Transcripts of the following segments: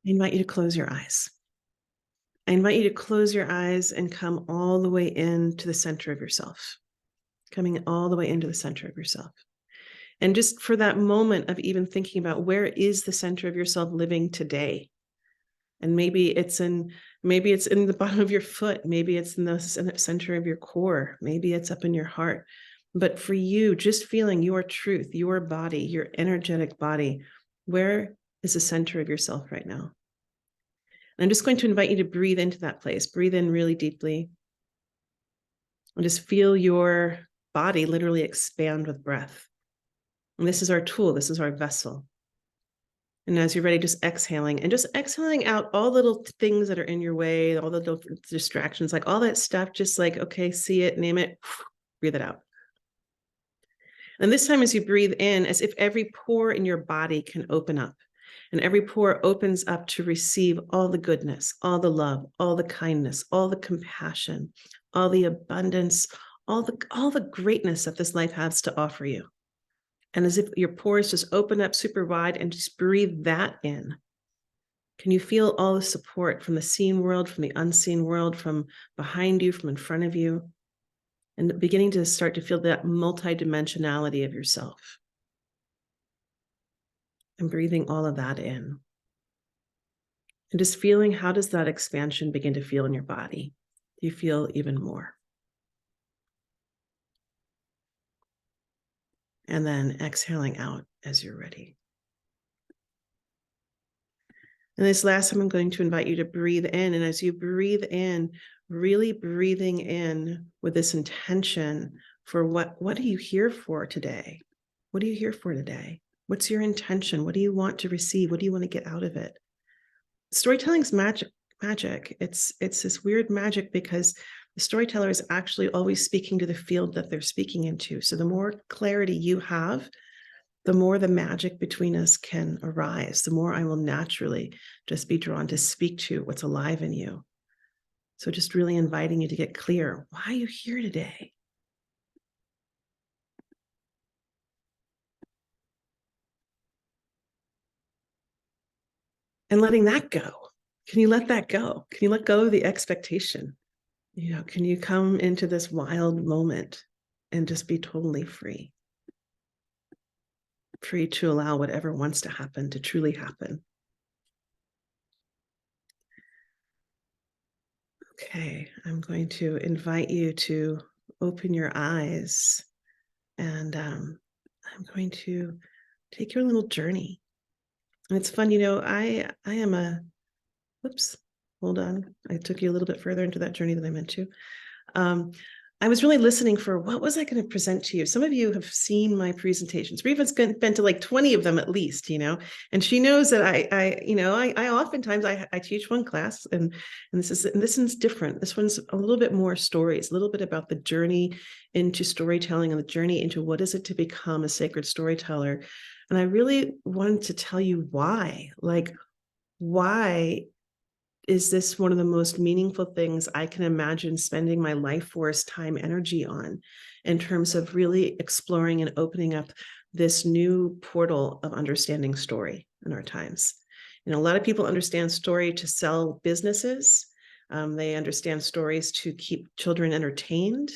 I invite you to close your eyes. I invite you to close your eyes and come all the way into the center of yourself, coming all the way into the center of yourself. And just for that moment of even thinking about, where is the center of yourself living today? And maybe it's in the bottom of your foot. Maybe it's in the center of your core. Maybe it's up in your heart. But for you, just feeling your truth, your body, your energetic body, where is the center of yourself right now? And I'm just going to invite you to breathe into that place. Breathe in really deeply. And just feel your body literally expand with breath. And this is our tool. This is our vessel. And as you're ready, just exhaling out all the little things that are in your way, all the little distractions, like all that stuff, just like, okay, see it, name it, breathe it out. And this time, as you breathe in, as if every pore in your body can open up, and every pore opens up to receive all the goodness, all the love, all the kindness, all the compassion, all the abundance, all the greatness that this life has to offer you. And as if your pores just open up super wide and just breathe that in. Can you feel all the support from the seen world, from the unseen world, from behind you, from in front of you? And beginning to start to feel that multidimensionality of yourself. And breathing all of that in. And just feeling, how does that expansion begin to feel in your body? Do you feel even more? And then exhaling out as you're ready. And this last time, I'm going to invite you to breathe in. And as you breathe in, really breathing in with this intention for what are you here for today? What are you here for today? What's your intention? What do you want to receive? What do you want to get out of it? Storytelling's magic. It's this weird magic because the storyteller is actually always speaking to the field that they're speaking into. So the more clarity you have, the more the magic between us can arise, the more I will naturally just be drawn to speak to what's alive in you. So just really inviting you to get clear. Why are you here today? And letting that go. Can you let that go? Can you let go of the expectation? Can you come into this wild moment and just be totally free? Free to allow whatever wants to happen to truly happen. Okay, I'm going to invite you to open your eyes, and I'm going to take your little journey. And it's fun, I am whoops, hold on. I took you a little bit further into that journey than I meant to. I was really listening for, what was I going to present to you? Some of you have seen my presentations. Reva's been to like 20 of them at least, and she knows that I oftentimes I teach one class, and this one's different. This one's a little bit more stories, a little bit about the journey into storytelling and the journey into what is it to become a sacred storyteller. And I really wanted to tell you why is this one of the most meaningful things I can imagine spending my life force, time, energy on, in terms of really exploring and opening up this new portal of understanding story in our times. A lot of people understand story to sell businesses. They understand stories to keep children entertained.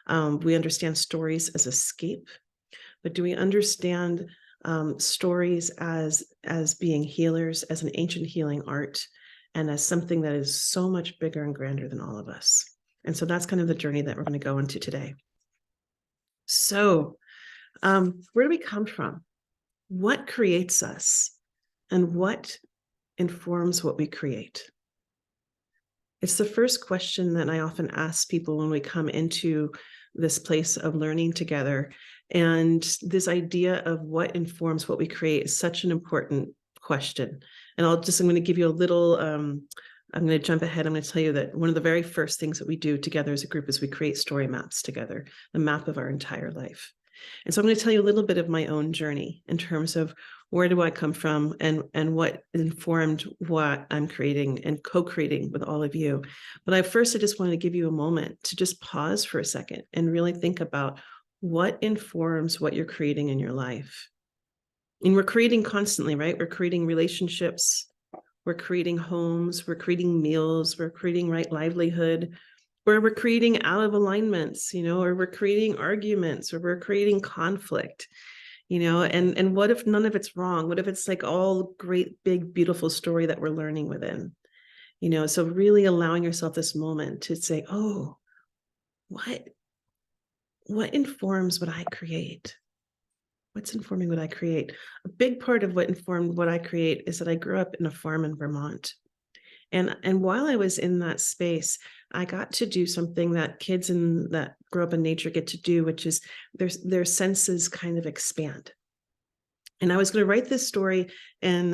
We understand stories as escape. But do we understand stories as being healers, as an ancient healing art, and as something that is so much bigger and grander than all of us? And so that's kind of the journey that we're going to go into today. So where do we come from? What creates us? And what informs what we create? It's the first question that I often ask people when we come into this place of learning together. And this idea of what informs what we create is such an important question. And I'm going to give you a little, I'm going to jump ahead. I'm going to tell you that one of the very first things that we do together as a group is we create story maps together, the map of our entire life. And so I'm going to tell you a little bit of my own journey in terms of where do I come from and what informed what I'm creating and co-creating with all of you. But I just wanted to give you a moment to just pause for a second and really think about what informs what you're creating in your life. And we're creating constantly, right? We're creating relationships. we're creating homes, we're creating meals, we're creating right livelihood, or we're creating out of alignments, or we're creating arguments, or we're creating conflict, and what if none of it's wrong? What if it's like all great, big, beautiful story that we're learning within? So really allowing yourself this moment to say, oh, what informs what I create? What's informing what I create? A big part of what informed what I create is that I grew up in a farm in Vermont. And while I was in that space, I got to do something that kids that grow up in nature get to do, which is their senses kind of expand. And I was going to write this story in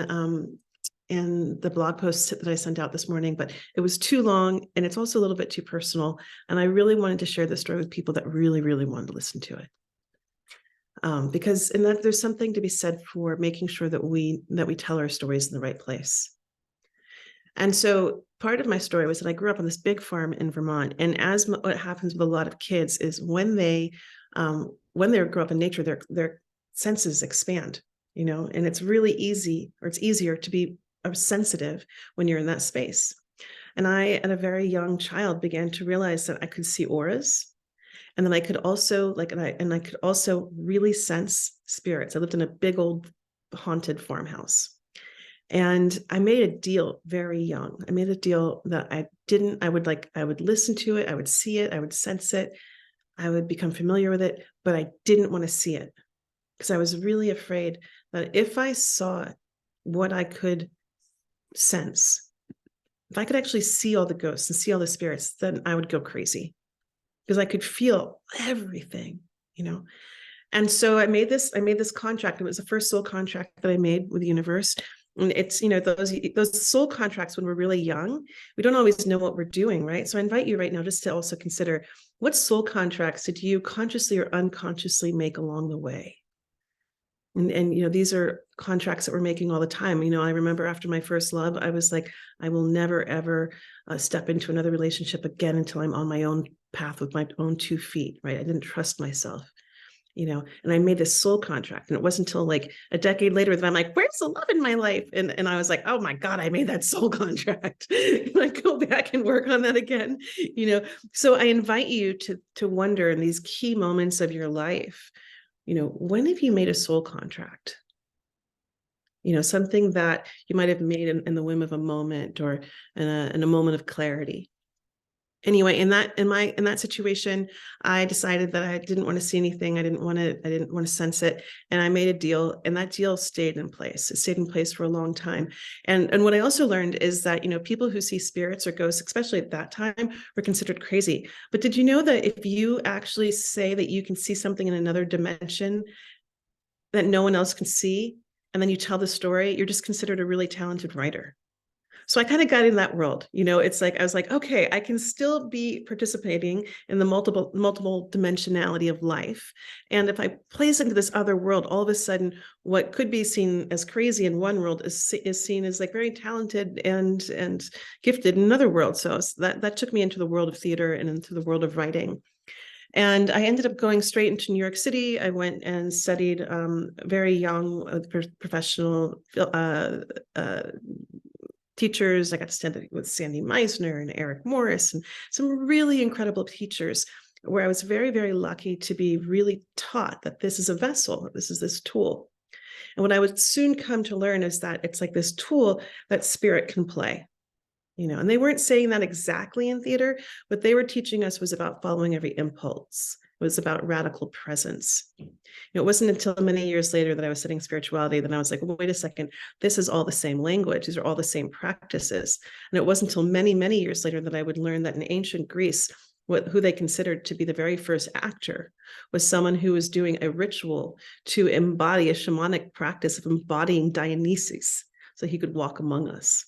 the blog post that I sent out this morning, but it was too long and it's also a little bit too personal. And I really wanted to share this story with people that really, really wanted to listen to it. Because that there's something to be said for making sure that we tell our stories in the right place. And so part of my story was that I grew up on this big farm in Vermont. And as what happens with a lot of kids is when they grow up in nature, their senses expand, and it's really easy, or it's easier to be sensitive when you're in that space. And I, at a very young child, began to realize that I could see auras. And then I could also I could also really sense spirits. I lived in a big old haunted farmhouse. And I made a deal very young. I made a deal that I would listen to it, I would see it, I would sense it, I would become familiar with it, but I didn't want to see it because I was really afraid that if I saw what I could sense, if I could actually see all the ghosts and see all the spirits, then I would go crazy because I could feel everything, And so I made this contract. It was the first soul contract that I made with the universe. And it's, those soul contracts when we're really young, we don't always know what we're doing, right? So I invite you right now just to also consider, what soul contracts did you consciously or unconsciously make along the way? And these are contracts that we're making all the time. I remember after my first love, I was like, I will never, ever step into another relationship again until I'm on my own path with my own 2 feet, right? I didn't trust myself. And I made this soul contract. And it wasn't until like a decade later that I'm like, where's the love in my life? And I was like, oh my God, I made that soul contract. And I go back and work on that again, So I invite you to wonder in these key moments of your life, when have you made a soul contract? Something that you might have made in the whim of a moment or in a moment of clarity. Anyway, in that situation, I decided that I didn't want to see anything. I didn't want to sense it. And I made a deal, and that deal stayed in place. It stayed in place for a long time. And what I also learned is that, people who see spirits or ghosts, especially at that time, were considered crazy. But did you know that if you actually say that you can see something in another dimension that no one else can see, and then you tell the story, you're just considered a really talented writer? So I kind of got in that world, it's like, I was like, okay, I can still be participating in the multiple dimensionality of life. And if I place into this other world, all of a sudden, what could be seen as crazy in one world is seen as like very talented and gifted in another world. So that took me into the world of theater and into the world of writing. And I ended up going straight into New York City. I went and studied very young professional teachers. I got to study with Sandy Meisner and Eric Morris and some really incredible teachers, where I was very, very lucky to be really taught that this is a vessel, this is this tool. And what I would soon come to learn is that it's like this tool that spirit can play. And they weren't saying that exactly in theater. What they were teaching us was about following every impulse. It was about radical presence. It wasn't until many years later that I was studying spirituality that I was like, well, wait a second, this is all the same language. These are all the same practices. And it wasn't until many, many years later that I would learn that in ancient Greece, who they considered to be the very first actor was someone who was doing a ritual to embody a shamanic practice of embodying Dionysus so he could walk among us.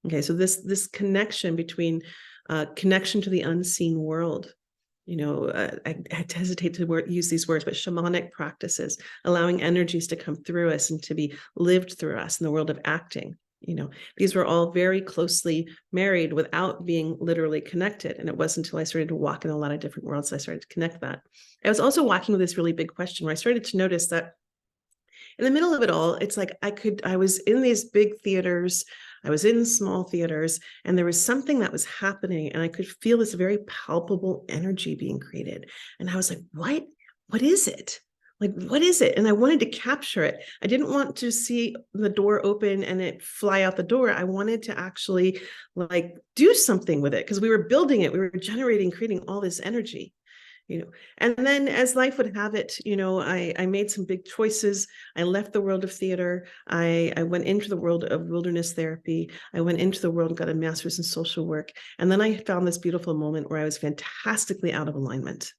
Okay, so this connection between connection to the unseen world, I hesitate to use these words, but shamanic practices, allowing energies to come through us and to be lived through us in the world of acting. These were all very closely married without being literally connected. And it wasn't until I started to walk in a lot of different worlds that I started to connect that. I was also walking with this really big question where I started to notice that in the middle of it all, it's like I was in these big theaters. I was in small theaters, and there was something that was happening, and I could feel this very palpable energy being created. And I was like, what is it? Like, what is it? And I wanted to capture it. I didn't want to see the door open and it fly out the door. I wanted to actually like do something with it, because we were building it. We were generating, creating all this energy. And then as life would have it, I made some big choices. I left the world of theater. I went into the world of wilderness therapy. I went into the world and got a master's in social work. And then I found this beautiful moment where I was fantastically out of alignment.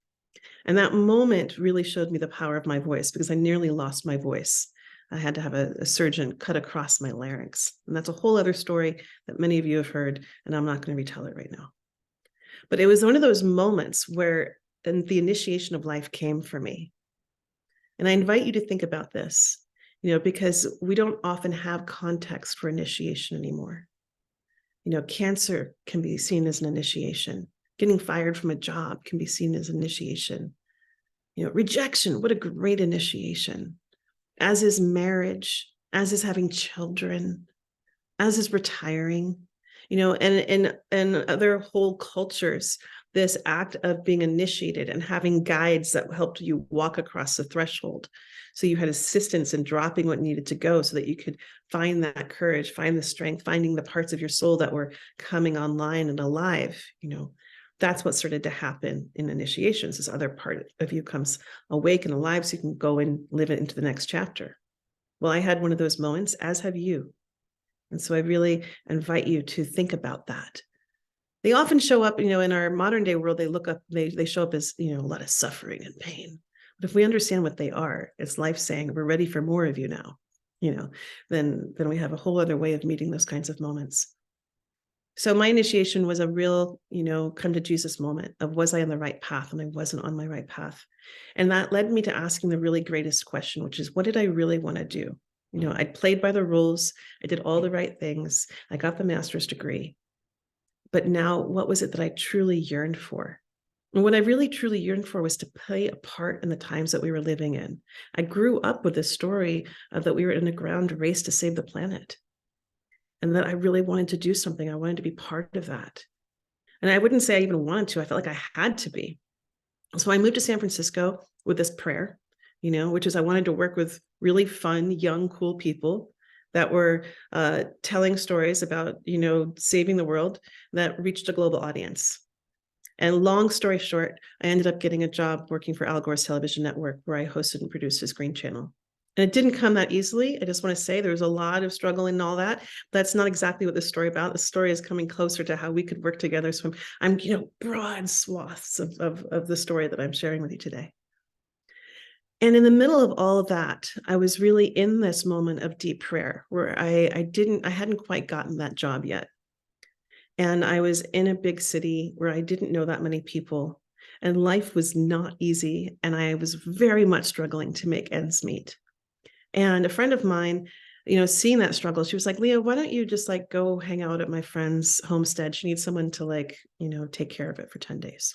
And that moment really showed me the power of my voice, because I nearly lost my voice. I had to have a surgeon cut across my larynx. And that's a whole other story that many of you have heard, and I'm not going to retell it right now. But it was one of those moments where the initiation of life came for me. And I invite you to think about this, because we don't often have context for initiation anymore. Cancer can be seen as an initiation. Getting fired from a job can be seen as initiation. Rejection, what a great initiation. As is marriage, as is having children, as is retiring, and other whole cultures, this act of being initiated and having guides that helped you walk across the threshold. So you had assistance in dropping what needed to go so that you could find that courage, find the strength, finding the parts of your soul that were coming online and alive. That's what started to happen in initiations. This other part of you comes awake and alive so you can go and live it into the next chapter. Well, I had one of those moments, as have you. And so I really invite you to think about that. They often show up, in our modern day world, they show up as, a lot of suffering and pain. But if we understand what they are, it's life saying, we're ready for more of you now, then we have a whole other way of meeting those kinds of moments. So my initiation was a real, come to Jesus moment of, was I on the right path? And I wasn't on my right path. And that led me to asking the really greatest question, which is, what did I really want to do? I played by the rules. I did all the right things. I got the master's degree. But now, what was it that I truly yearned for? And what I really truly yearned for was to play a part in the times that we were living in. I grew up with this story of that we were in a ground race to save the planet, and that I really wanted to do something. I wanted to be part of that. And I wouldn't say I even wanted to. I felt like I had to be. So I moved to San Francisco with this prayer, which is I wanted to work with really fun, young, cool people that were telling stories about, saving the world that reached a global audience. And long story short, I ended up getting a job working for Al Gore's television network, where I hosted and produced his Green Channel. And it didn't come that easily. I just want to say there was a lot of struggle in all that. That's not exactly what the story about. The story is coming closer to how we could work together. So I'm broad swaths of the story that I'm sharing with you today. And in the middle of all of that, I was really in this moment of deep prayer where I hadn't quite gotten that job yet. And I was in a big city where I didn't know that many people, and life was not easy. And I was very much struggling to make ends meet. And a friend of mine, seeing that struggle, she was like, Leah, why don't you just go hang out at my friend's homestead? She needs someone to take care of it for 10 days.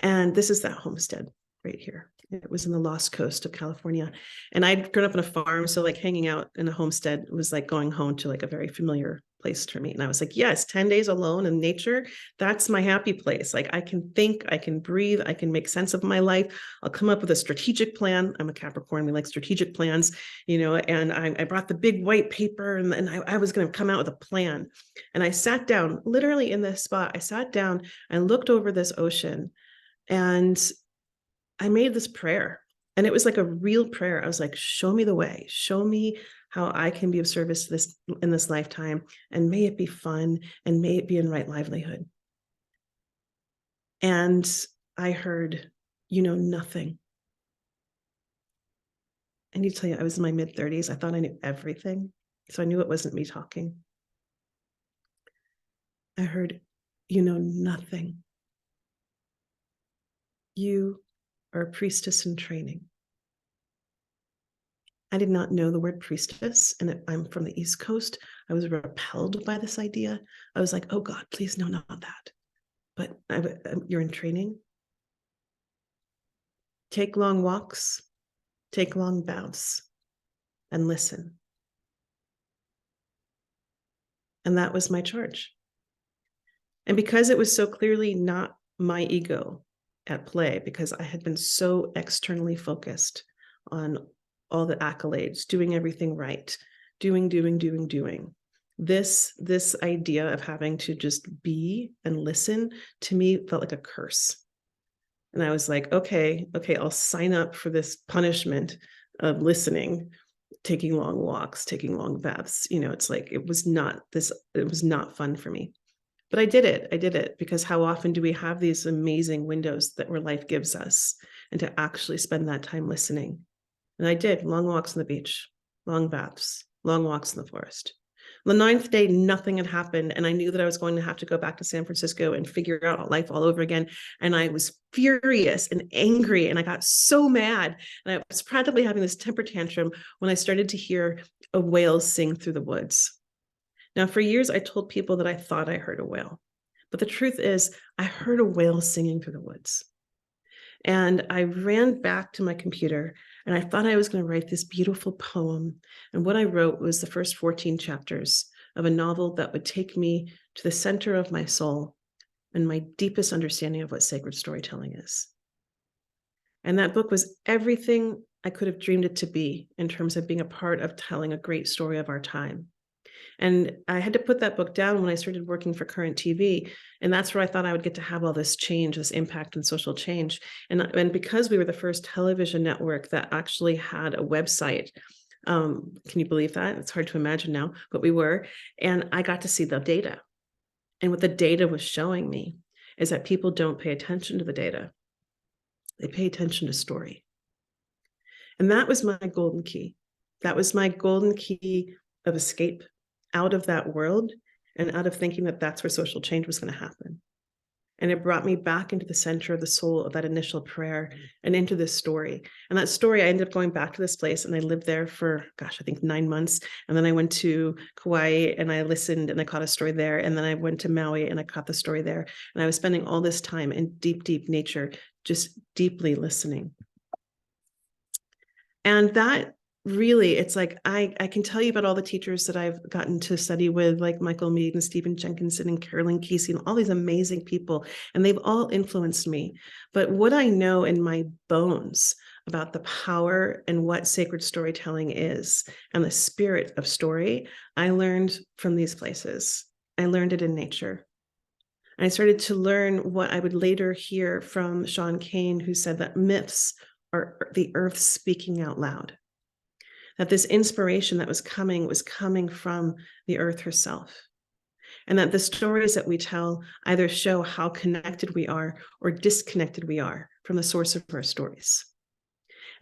And this is that homestead right here. It was in the Lost Coast of California. And I'd grown up on a farm. So hanging out in a homestead was like going home to a very familiar place for me. And I was like, yes, 10 days alone in nature. That's my happy place. I can think, I can breathe, I can make sense of my life. I'll come up with a strategic plan. I'm a Capricorn. We like strategic plans, and I brought the big white paper, and I was going to come out with a plan. And I sat down literally in this spot. I sat down and looked over this ocean, and I made this prayer, and it was like a real prayer. I was like, show me the way, show me how I can be of service to this in this lifetime. And may it be fun, and may it be in right livelihood. And I heard, nothing. I need to tell you, I was in my mid-30s. I thought I knew everything. So I knew it wasn't me talking. I heard, nothing. You are a priestess in training. I did not know the word priestess, and I'm from the East Coast. I was repelled by this idea. I was like, oh God, please, no, not that. But you're in training. Take long walks, take long bows, and listen. And that was my charge. And because it was so clearly not my ego at play, because I had been so externally focused on all the accolades, doing everything right, doing. This idea of having to just be and listen to me felt like a curse. And I was like, okay, I'll sign up for this punishment of listening, taking long walks, taking long baths. It's like, it was not fun for me. But I did it because how often do we have these amazing windows that where life gives us, and to actually spend that time listening? And I did long walks on the beach, long baths, long walks in the forest. On the 9th day, nothing had happened. And I knew that I was going to have to go back to San Francisco and figure out life all over again. And I was furious and angry. And I got so mad. And I was practically having this temper tantrum when I started to hear a whale sing through the woods. Now, for years, I told people that I thought I heard a whale. But the truth is, I heard a whale singing through the woods. And I ran back to my computer and I thought I was going to write this beautiful poem. And what I wrote was the first 14 chapters of a novel that would take me to the center of my soul and my deepest understanding of what sacred storytelling is. And that book was everything I could have dreamed it to be in terms of being a part of telling a great story of our time. And I had to put that book down when I started working for Current TV. And that's where I thought I would get to have all this change, this impact and social change. And because we were the first television network that actually had a website, can you believe that? It's hard to imagine now, but we were. And I got to see the data. And what the data was showing me is that people don't pay attention to the data. They pay attention to story. And that was my golden key. That was my golden key of escape out of that world and out of thinking that that's where social change was going to happen. And it brought me back into the center of the soul of that initial prayer and into this story. And that story, I ended up going back to this place and I lived there for, I think 9 months. And then I went to Kauai and I listened and I caught a story there. And then I went to Maui and I caught the story there. And I was spending all this time in deep, deep nature, just deeply listening. And that really, it's like, I can tell you about all the teachers that I've gotten to study with, like Michael Mead and Stephen Jenkinson and Carolyn Casey and all these amazing people, and they've all influenced me. But what I know in my bones about the power and what sacred storytelling is and the spirit of story, I learned from these places. I learned it in nature. And I started to learn what I would later hear from Sean Kane, who said that myths are the earth speaking out loud. That this inspiration that was coming from the earth herself. And that the stories that we tell either show how connected we are or disconnected we are from the source of our stories.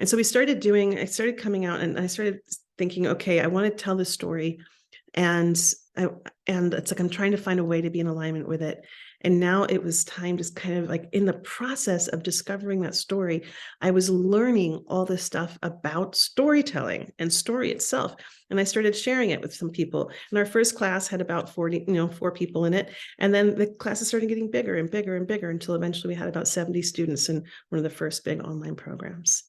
And so I started coming out and I started thinking, okay, I want to tell this story. And it's like I'm trying to find a way to be in alignment with it. And now it was time to kind of like in the process of discovering that story, I was learning all this stuff about storytelling and story itself. And I started sharing it with some people. And our first class had about 4 people in it. And then the classes started getting bigger and bigger and bigger until eventually we had about 70 students in one of the first big online programs.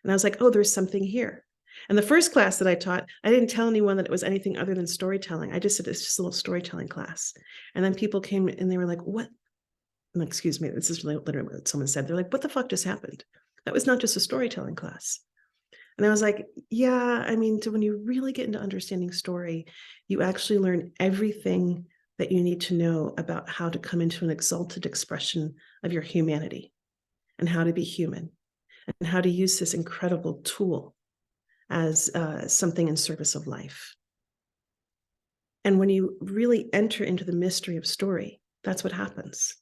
And I was like, oh, there's something here. And the first class that I taught, I didn't tell anyone that it was anything other than storytelling. I just said, it's just a little storytelling class. And then people came and they were like, what? Excuse me, this is literally what someone said. They're like, what the fuck just happened? That was not just a storytelling class. And I was like, yeah, I mean, when you really get into understanding story, you actually learn everything that you need to know about how to come into an exalted expression of your humanity and how to be human and how to use this incredible tool as something in service of life. And when you really enter into the mystery of story, that's what happens.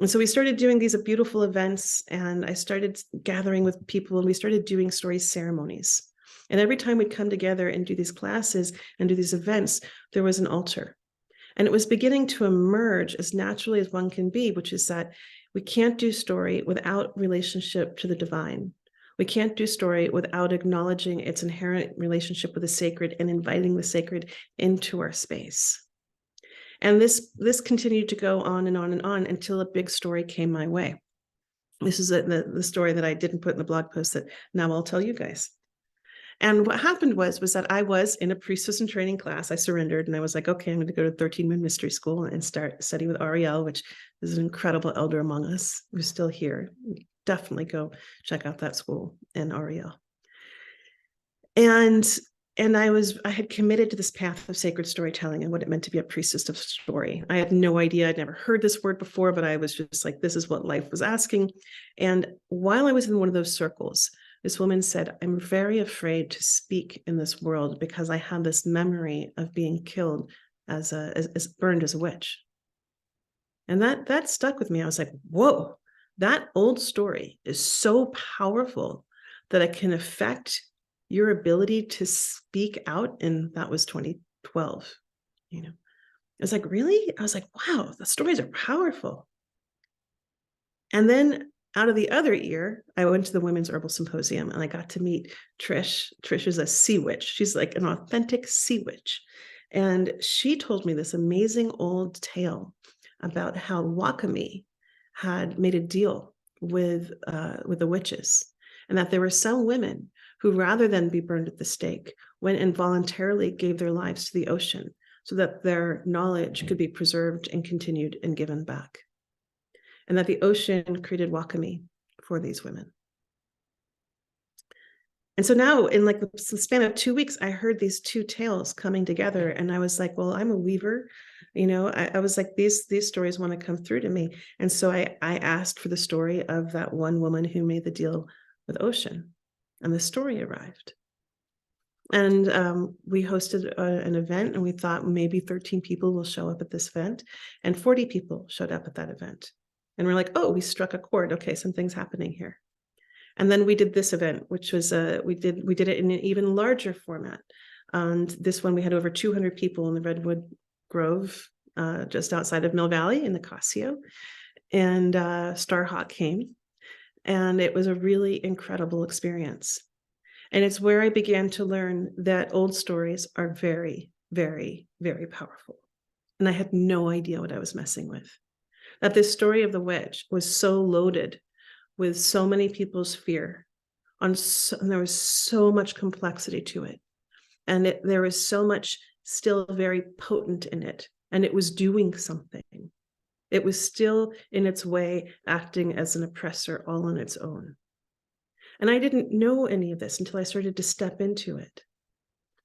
And so we started doing these beautiful events, and I started gathering with people, and we started doing story ceremonies. And every time we'd come together and do these classes and do these events, there was an altar. And it was beginning to emerge as naturally as one can be, which is that we can't do story without relationship to the divine. We can't do story without acknowledging its inherent relationship with the sacred and inviting the sacred into our space. And this continued to go on and on and on until a big story came my way. This is the story that I didn't put in the blog post that now I'll tell you guys. And what happened was that I was in a priestess and training class. I surrendered and I was like, okay, I'm going to go to 13-Moon Mystery School and start studying with Ariel, which is an incredible elder among us who's still here. Definitely go check out that school and Ariel. And I had committed to this path of sacred storytelling and what it meant to be a priestess of story. I had no idea. I'd never heard this word before, but I was just like, this is what life was asking. And while I was in one of those circles, this woman said, I'm very afraid to speak in this world because I have this memory of being killed as burned as a witch. And that stuck with me. I was like, whoa, that old story is so powerful that it can affect your ability to speak out. And that was 2012. I was like, really? I was like, wow, the stories are powerful. And then out of the other ear, I went to the Women's Herbal Symposium and I got to meet Trish. Trish is a sea witch. She's like an authentic sea witch. And she told me this amazing old tale about how Wakami had made a deal with the witches, and that there were some women who, rather than be burned at the stake, went and voluntarily gave their lives to the ocean so that their knowledge could be preserved and continued and given back. And that the ocean created Wakami for these women. And so now in like the span of 2 weeks, I heard these two tales coming together and I was like, well, I'm a weaver. I was like, these stories want to come through to me. And so I asked for the story of that one woman who made the deal with ocean, and the story arrived. And we hosted an event and we thought maybe 13 people will show up at this event, and 40 people showed up at that event. And we're like, oh, we struck a chord. Okay, something's happening here. And then we did this event, which was we did it in an even larger format. And this one, we had over 200 people in the Redwood Grove, just outside of Mill Valley in the Casio. And Starhawk came. And it was a really incredible experience. And it's where I began to learn that old stories are very, very, very powerful. And I had no idea what I was messing with. That this story of the witch was so loaded with so many people's fear, and there was so much complexity to it. And there was so much still very potent in it. And it was doing something. It was still in its way acting as an oppressor all on its own. And I didn't know any of this until I started to step into it.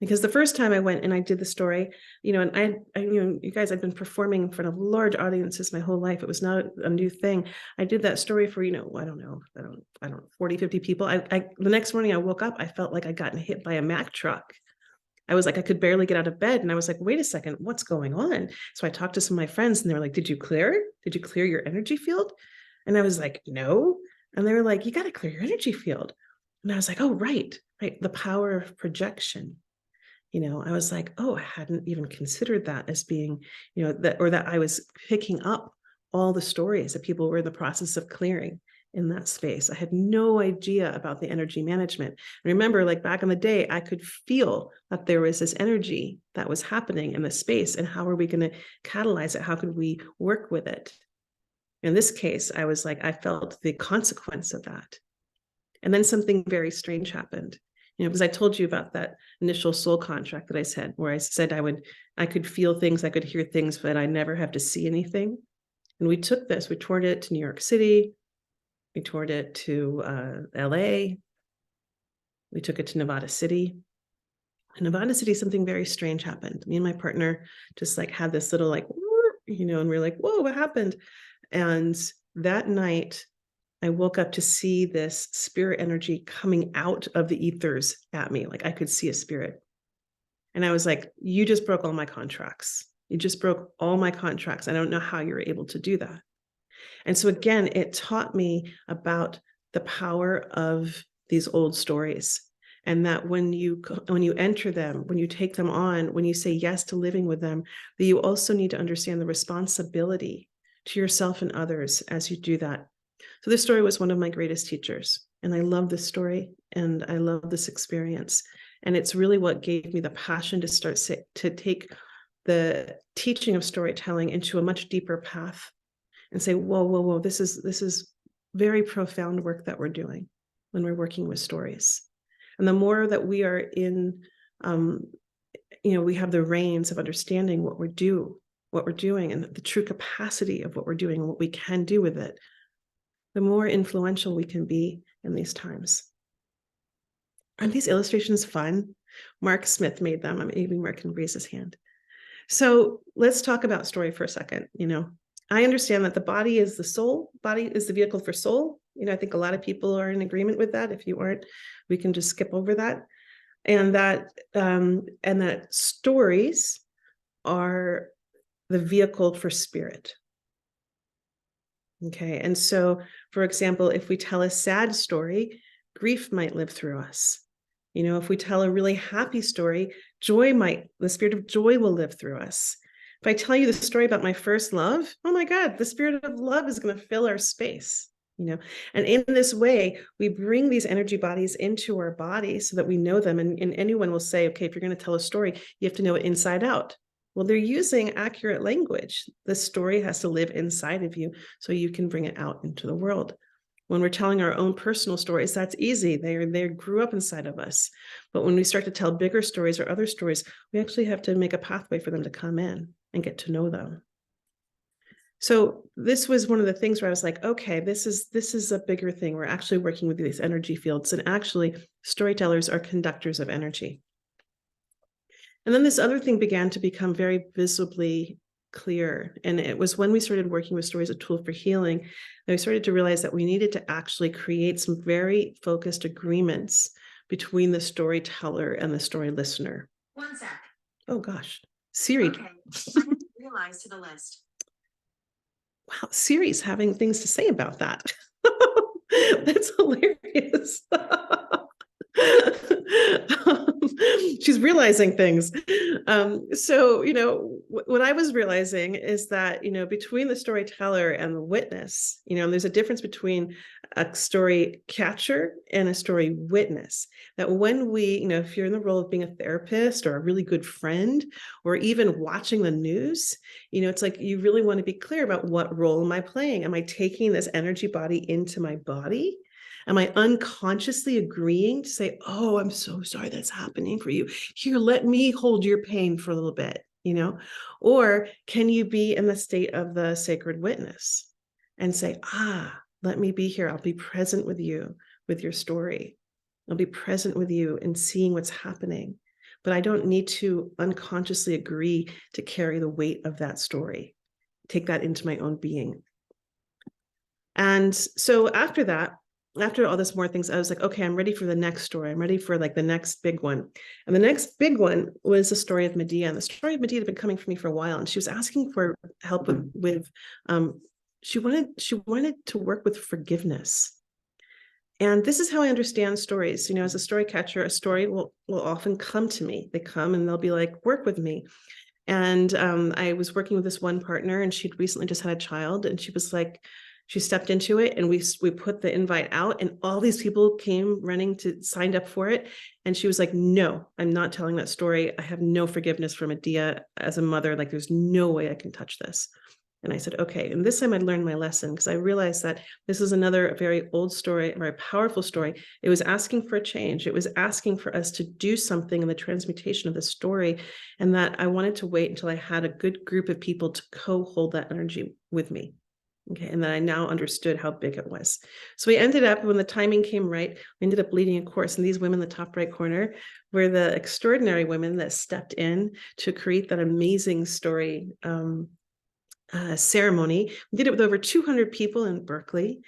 Because the first time I went and I did the story, and I you guys, I've been performing in front of large audiences my whole life. It was not a new thing. I did that story for, I don't know, 40, 50 people. The next morning I woke up, I felt like I'd gotten hit by a Mack truck. I was like, I could barely get out of bed. And I was like, wait a second, what's going on? So I talked to some of my friends and they were like, did you clear your energy field? And I was like, no. And they were like, you got to clear your energy field. And I was like, oh, right. The power of projection. I was like, oh, I hadn't even considered that as being, that I was picking up all the stories that people were in the process of clearing in that space. I had no idea about the energy management. And remember, like back in the day, I could feel that there was this energy that was happening in the space, and how are we going to catalyze it? How could we work with it? In this case, I was like, I felt the consequence of that. And then something very strange happened. Because I told you about that initial soul contract that I said, where I said I could feel things, I could hear things, but I never have to see anything. And we took this, we toured it to New York City, we toured it to LA, we took it to Nevada City. In Nevada City, something very strange happened. Me and my partner just like had this little and we're like, whoa, what happened? And that night, I woke up to see this spirit energy coming out of the ethers at me. Like I could see a spirit. And I was like, you just broke all my contracts. You just broke all my contracts. I don't know how you're able to do that. And so again, it taught me about the power of these old stories. And that when you enter them, when you take them on, when you say yes to living with them, that you also need to understand the responsibility to yourself and others as you do that. So this story was one of my greatest teachers, and I love this story and I love this experience. And it's really what gave me the passion to take the teaching of storytelling into a much deeper path and say, whoa, this is very profound work that we're doing when we're working with stories. And the more that we are in, we have the reins of understanding what we're doing and the true capacity of what we're doing and what we can do with it, the more influential we can be in these times. Aren't these illustrations fun? Mark Smith made them. Maybe Mark can raise his hand. So let's talk about story for a second. I understand that the body is the soul. Body is the vehicle for soul. I think a lot of people are in agreement with that. If you aren't, we can just skip over that. And that stories are the vehicle for spirit. Okay. And so, for example, if we tell a sad story, grief might live through us. If we tell a really happy story, the spirit of joy will live through us. If I tell you the story about my first love, oh my God, the spirit of love is going to fill our space, and in this way, we bring these energy bodies into our body so that we know them. And anyone will say, okay, if you're going to tell a story, you have to know it inside out. Well, they're using accurate language. The story has to live inside of you so you can bring it out into the world. When we're telling our own personal stories, that's easy. They grew up inside of us. But when we start to tell bigger stories or other stories, we actually have to make a pathway for them to come in and get to know them. So this was one of the things where I was like, okay, this is a bigger thing. We're actually working with these energy fields, and actually storytellers are conductors of energy. And then this other thing began to become very visibly clear. And it was when we started working with stories, a tool for healing, that we started to realize that we needed to actually create some very focused agreements between the storyteller and the story listener. One sec. Oh gosh, Siri. Okay, I didn't realize to the list. Wow, Siri's having things to say about that. That's hilarious. She's realizing things. So, what I was realizing is that, between the storyteller and the witness, there's a difference between a story catcher and a story witness. That when we, if you're in the role of being a therapist or a really good friend, or even watching the news, it's like you really want to be clear about what role am I playing? Am I taking this energy body into my body? Am I unconsciously agreeing to say, oh, I'm so sorry that's happening for you. Here, let me hold your pain for a little bit, Or can you be in the state of the sacred witness and say, let me be here. I'll be present with you, with your story. I'll be present with you in seeing what's happening. But I don't need to unconsciously agree to carry the weight of that story, take that into my own being. And so after all this more things, I was like, okay, I'm ready for the next story. I'm ready for the next big one. And the next big one was the story of Medea. And the story of Medea had been coming for me for a while. And she was asking for help with she wanted to work with forgiveness. And this is how I understand stories. As a story catcher, a story will often come to me. They come and they'll be like, work with me. And I was working with this one partner, and she'd recently just had a child, and she was like, she stepped into it, and we put the invite out, and all these people came running to signed up for it. And she was like, no, I'm not telling that story. I have no forgiveness for Medea as a mother. There's no way I can touch this. And I said, okay. And this time I learned my lesson, because I realized that this is another very old story, a very powerful story. It was asking for a change. It was asking for us to do something in the transmutation of the story. And that I wanted to wait until I had a good group of people to co-hold that energy with me. Okay. And then I now understood how big it was. So we ended up, when the timing came right, we ended up leading a course. And these women in the top right corner were the extraordinary women that stepped in to create that amazing story ceremony. We did it with over 200 people in Berkeley.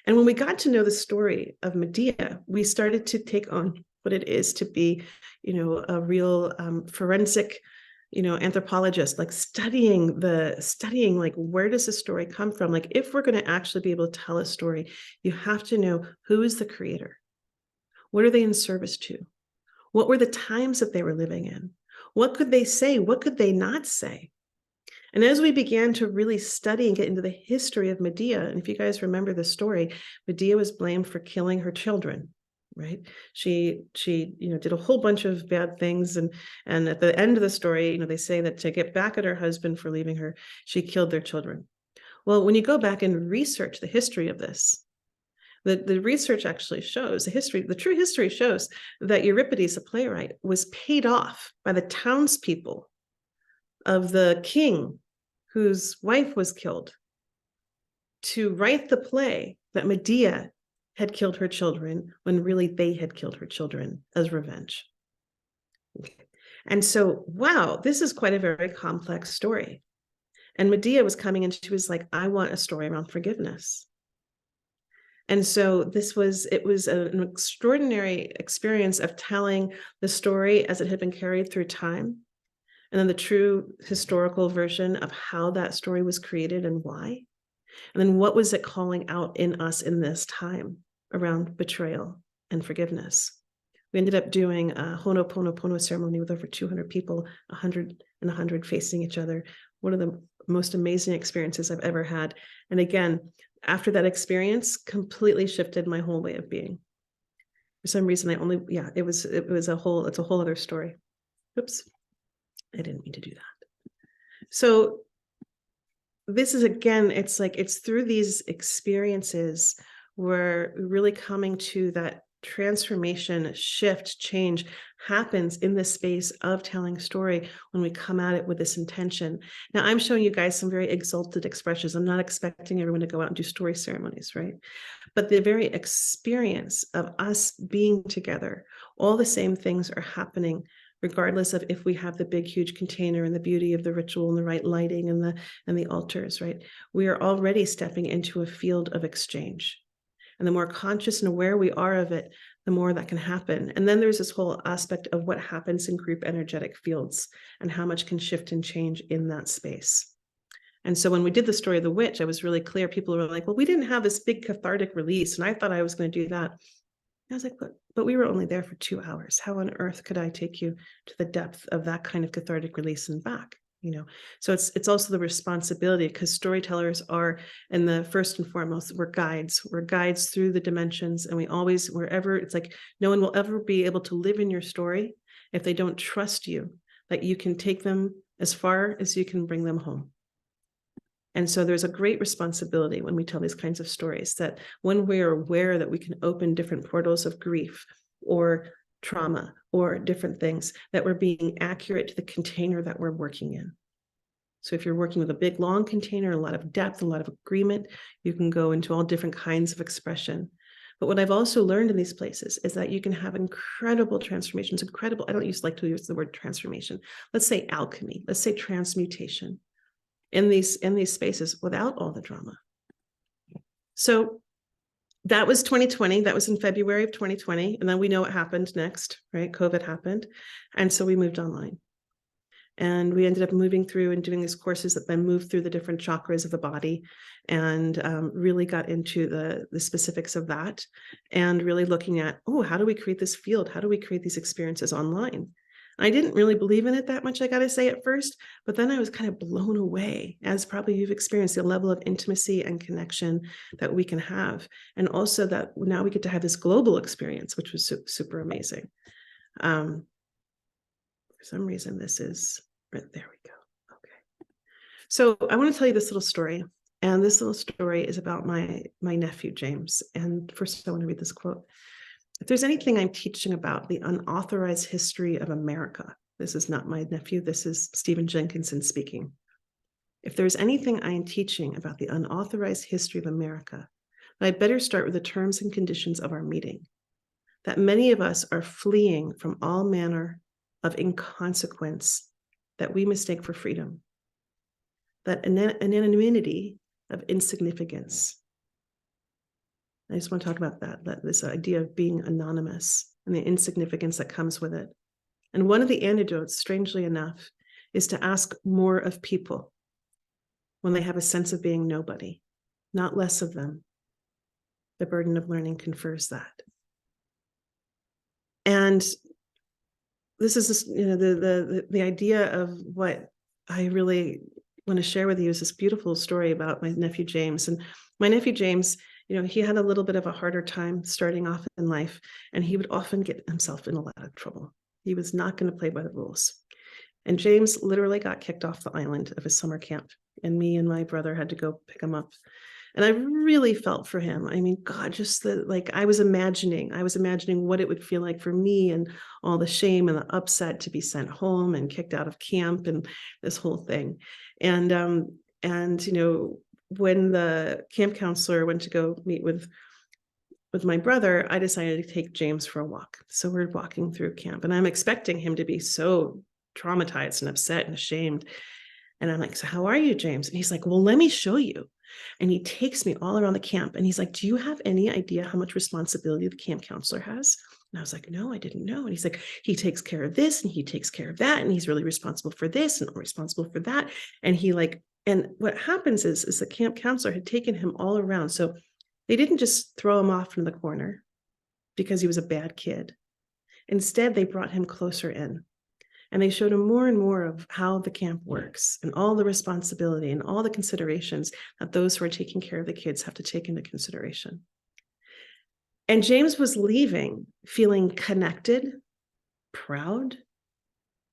And when we got to know the story of Medea, we started to take on what it is to be, a real forensic, anthropologist, studying where does the story come from? If we're going to actually be able to tell a story, you have to know who is the creator. What are they in service to? What were the times that they were living in? What could they say? What could they not say? And as we began to really study and get into the history of Medea, and if you guys remember the story, Medea was blamed for killing her children, right? She did a whole bunch of bad things. And at the end of the story, they say that to get back at her husband for leaving her, she killed their children. Well, when you go back and research the history of this, The research actually shows, the true history shows that Euripides, a playwright, was paid off by the townspeople of the king whose wife was killed to write the play that Medea had killed her children when really they had killed her children as revenge. And so, wow, this is quite a very complex story. And Medea was coming and she was like, I want a story around forgiveness. And so it was an extraordinary experience of telling the story as it had been carried through time, and then the true historical version of how that story was created and why. And then what was it calling out in us in this time around betrayal and forgiveness. We ended up doing a Ho'oponopono ceremony with over 200 people, 100 and 100 facing each other. One of the most amazing experiences I've ever had. And again, after that experience, completely shifted my whole way of being. For some reason, it's a whole other story. Oops, I didn't mean to do that. So this is, again, it's through these experiences we're really coming to that transformation, shift, change happens in the space of telling story when we come at it with this intention. Now, I'm showing you guys some very exalted expressions. I'm not expecting everyone to go out and do story ceremonies, right? But the very experience of us being together, all the same things are happening, regardless of if we have the big, huge container and the beauty of the ritual and the right lighting and the altars, right? We are already stepping into a field of exchange. And the more conscious and aware we are of it, the more that can happen. And then there's this whole aspect of what happens in group energetic fields and how much can shift and change in that space. And so when we did the story of the witch, I was really clear. People were like, well, we didn't have this big cathartic release. And I thought I was going to do that. I was like, but we were only there for 2 hours. How on earth could I take you to the depth of that kind of cathartic release and back? So it's also the responsibility, because storytellers are, in the first and foremost, we're guides through the dimensions. And we always, wherever, it's like no one will ever be able to live in your story if they don't trust you, that you can take them as far as you can bring them home. And so there's a great responsibility when we tell these kinds of stories, that when we're aware that we can open different portals of grief or trauma or different things, that we're being accurate to the container that we're working in. So if you're working with a big, long container, a lot of depth, a lot of agreement, you can go into all different kinds of expression. But what I've also learned in these places is that you can have incredible transformations, I don't like to use the word transformation. Let's say alchemy, let's say transmutation in these spaces without all the drama. So that was 2020. That was in February of 2020. And then we know what happened next, right? COVID happened. And so we moved online. And we ended up moving through and doing these courses that then moved through the different chakras of the body, and really got into the specifics of that, and really looking at, how do we create this field? How do we create these experiences online? I didn't really believe in it that much, I got to say, at first, but then I was kind of blown away, as probably you've experienced, the level of intimacy and connection that we can have. And also that now we get to have this global experience, which was super amazing. For some reason, this is right there. We go. Okay. So I want to tell you this little story. And this little story is about my nephew, James. And first, I want to read this quote. If there's anything I'm teaching about the unauthorized history of America, this is not my nephew, this is Stephen Jenkinson speaking. If there's anything I am teaching about the unauthorized history of America, I'd better start with the terms and conditions of our meeting. That many of us are fleeing from all manner of inconsequence that we mistake for freedom. That anonymity of insignificance. I just want to talk about that this idea of being anonymous and the insignificance that comes with it. And one of the antidotes, strangely enough, is to ask more of people when they have a sense of being nobody, not less of them. The burden of learning confers that. And this is the idea of what I really want to share with you is this beautiful story about my nephew James. And my nephew James, he had a little bit of a harder time starting off in life, and he would often get himself in a lot of trouble. He was not going to play by the rules. And James literally got kicked off the island of his summer camp, and me and my brother had to go pick him up. And I really felt for him. I mean, God, just like I was imagining what it would feel like for me, and all the shame and the upset to be sent home and kicked out of camp and this whole thing. And when the camp counselor went to go meet with my brother, I decided to take James for a walk. So we're walking through camp, and I'm expecting him to be so traumatized and upset and ashamed. And I'm like, so how are you, James? And he's like, well, let me show you. And he takes me all around the camp, and he's like, do you have any idea how much responsibility the camp counselor has? And I was like, no, I didn't know. And he's like, he takes care of this and he takes care of that. And he's really responsible for this and responsible for that. And what happens is the camp counselor had taken him all around. So they didn't just throw him off in the corner because he was a bad kid. Instead, they brought him closer in. And they showed him more and more of how the camp works and all the responsibility and all the considerations that those who are taking care of the kids have to take into consideration. And James was leaving feeling connected, proud,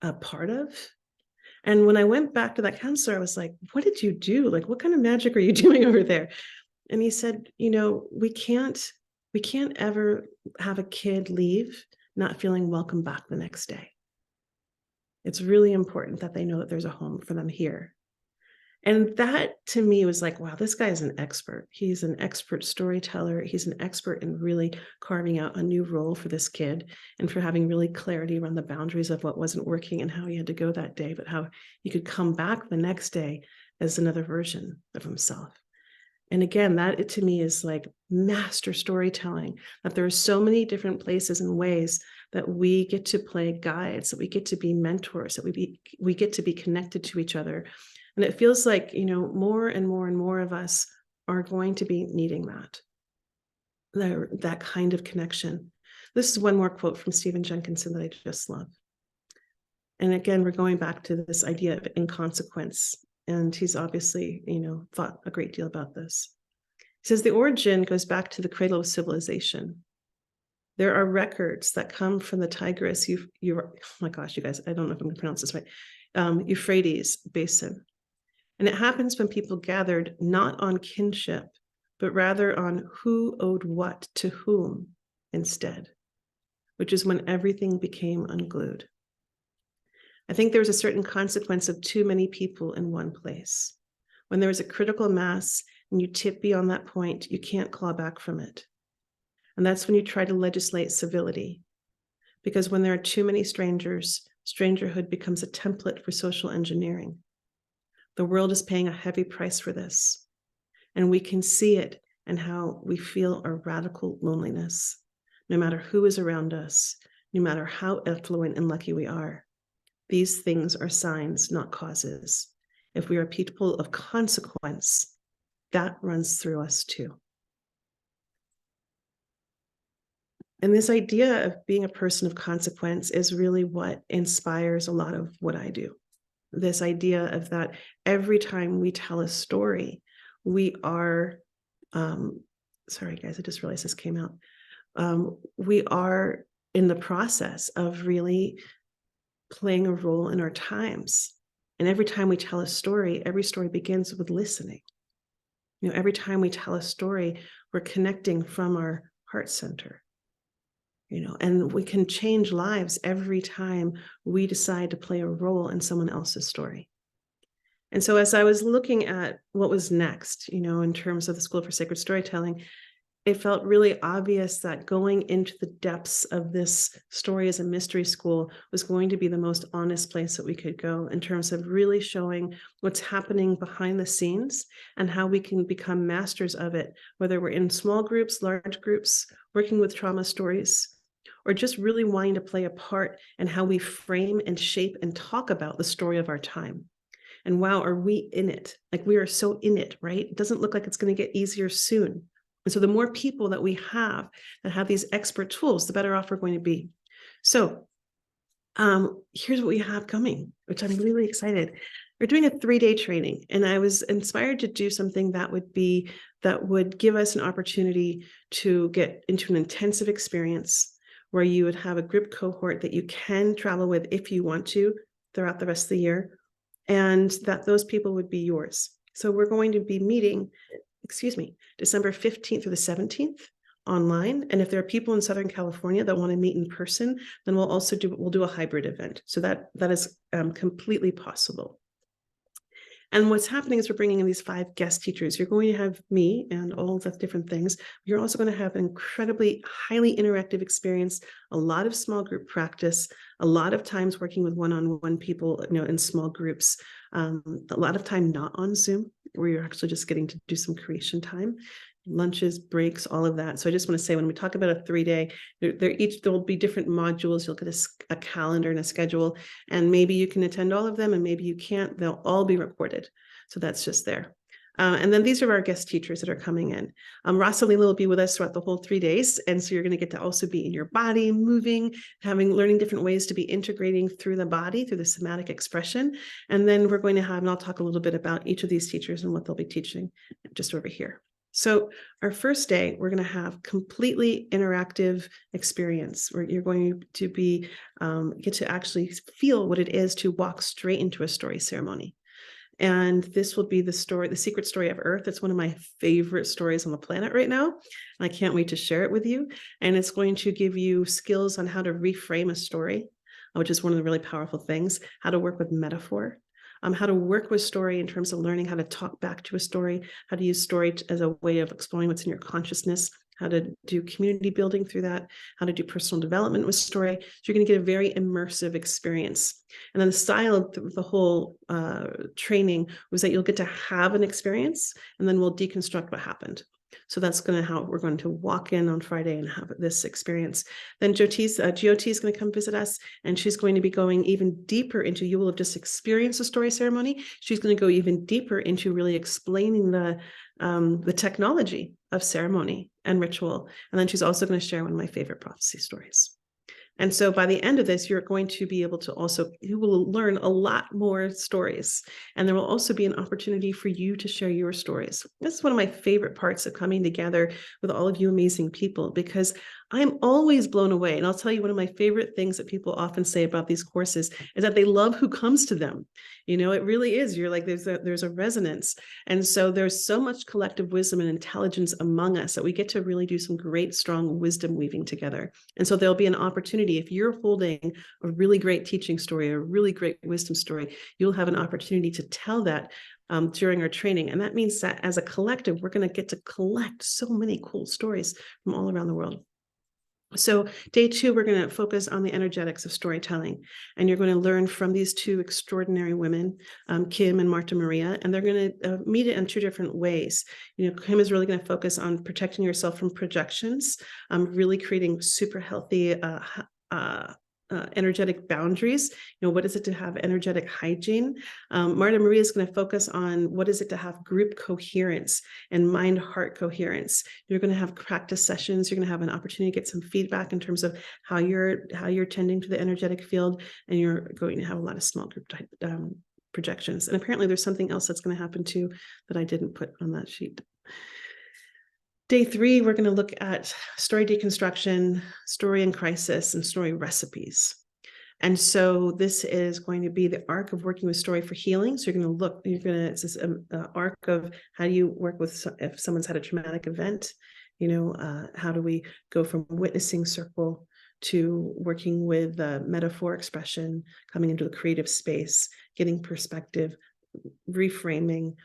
a part of. And when I went back to that counselor, I was like, what did you do? Like, what kind of magic are you doing over there? And he said, we can't ever have a kid leave not feeling welcome back the next day. It's really important that they know that there's a home for them here. And that to me was like, wow, this guy is an expert. He's an expert storyteller. He's an expert in really carving out a new role for this kid, and for having really clarity around the boundaries of what wasn't working and how he had to go that day, but how he could come back the next day as another version of himself. And again, that to me is like master storytelling, that there are so many different places and ways that we get to play guides, that we get to be mentors, that we get to be connected to each other. And it feels like, more and more and more of us are going to be needing that kind of connection. This is one more quote from Stephen Jenkinson that I just love. And again, we're going back to this idea of inconsequence. And he's obviously, thought a great deal about this. He says the origin goes back to the cradle of civilization. There are records that come from the Tigris, oh my gosh, you guys, I don't know if I'm going to pronounce this right, Euphrates basin. And it happens when people gathered not on kinship, but rather on who owed what to whom instead, which is when everything became unglued. I think there was a certain consequence of too many people in one place. When there is a critical mass and you tip beyond that point, you can't claw back from it. And that's when you try to legislate civility. Because when there are too many strangers, strangerhood becomes a template for social engineering. The world is paying a heavy price for this. And we can see it in how we feel a radical loneliness, no matter who is around us, no matter how affluent and lucky we are. These things are signs, not causes. If we are people of consequence, that runs through us too. And this idea of being a person of consequence is really what inspires a lot of what I do. This idea of that every time we tell a story, we are, sorry guys, I just realized this came out. We are in the process of really playing a role in our times. And every time we tell a story, every story begins with listening. Every time we tell a story, we're connecting from our heart center. And we can change lives every time we decide to play a role in someone else's story. And so as I was looking at what was next, in terms of the School for Sacred Storytelling, it felt really obvious that going into the depths of this story as a mystery school was going to be the most honest place that we could go, in terms of really showing what's happening behind the scenes and how we can become masters of it, whether we're in small groups, large groups, working with trauma stories, or just really wanting to play a part in how we frame and shape and talk about the story of our time. And wow, are we in it? Like, we are so in it, right? It doesn't look like it's going to get easier soon. And so the more people that we have that have these expert tools, the better off we're going to be. So here's what we have coming, which I'm really excited. We're doing a 3-day training, and I was inspired to do something that would give us an opportunity to get into an intensive experience where you would have a group cohort that you can travel with if you want to throughout the rest of the year, and that those people would be yours. So we're going to be meeting December 15th through the 17th online. And if there are people in Southern California that want to meet in person, then we'll do a hybrid event. So that is completely possible. And what's happening is we're bringing in these 5 guest teachers. You're going to have me and all the different things. You're also going to have an incredibly highly interactive experience, a lot of small group practice, a lot of times working with one-on-one people, in small groups, a lot of time not on Zoom, where you're actually just getting to do some creation time, lunches, breaks, all of that. So I just want to say, when we talk about a 3-day, there will be different modules. You'll get a calendar and a schedule, and maybe you can attend all of them and maybe you can't. They'll all be recorded. So that's just there. And then these are our guest teachers that are coming in. Rasalila will be with us throughout the whole 3 days. And so you're going to get to also be in your body, moving, learning different ways to be integrating through the body, through the somatic expression. And then we're going to have, and I'll talk a little bit about each of these teachers and what they'll be teaching just over here. So our first day, we're going to have completely interactive experience where you're going to be get to actually feel what it is to walk straight into a story ceremony. And this will be the secret story of Earth. It's one of my favorite stories on the planet right now. And I can't wait to share it with you. And it's going to give you skills on how to reframe a story, which is one of the really powerful things, how to work with metaphor, how to work with story in terms of learning how to talk back to a story, how to use story as a way of exploring what's in your consciousness, how to do community building through that, how to do personal development with story. So you're going to get a very immersive experience. And then the style of the whole training was that you'll get to have an experience, and then we'll deconstruct what happened. So that's how we're going to walk in on Friday and have this experience. Then GOT is going to come visit us, and she's going to be going even deeper into, you will have just experienced a story ceremony. She's going to go even deeper into really explaining the technology of ceremony and ritual. And then she's also going to share one of my favorite prophecy stories. And so by the end of this, you're going to be able to you will learn a lot more stories. And there will also be an opportunity for you to share your stories. This is one of my favorite parts of coming together with all of you amazing people, because I'm always blown away. And I'll tell you, one of my favorite things that people often say about these courses is that they love who comes to them. It really is. You're like, there's a resonance. And so there's so much collective wisdom and intelligence among us that we get to really do some great, strong wisdom weaving together. And so there'll be an opportunity, if you're holding a really great teaching story, a really great wisdom story, you'll have an opportunity to tell that during our training. And that means that as a collective, we're going to get to collect so many cool stories from all around the world. So day 2, we're going to focus on the energetics of storytelling, and you're going to learn from these 2 extraordinary women, Kim and Marta Maria, and they're going to meet it in 2 different ways. Kim is really going to focus on protecting yourself from projections, really creating super healthy energetic boundaries. What is it to have energetic hygiene? Marta Maria is going to focus on what is it to have group coherence and mind-heart coherence. You're going to have practice sessions. You're going to have an opportunity to get some feedback in terms of how you're tending to the energetic field, and you're going to have a lot of small group projections. And apparently there's something else that's going to happen too that I didn't put on that sheet. Day 3, we're going to look at story deconstruction, story in crisis, and story recipes. And so this is going to be the arc of working with story for healing. So it's this arc of how do you work with, if someone's had a traumatic event, how do we go from witnessing circle to working with metaphor expression, coming into the creative space, getting perspective, reframing,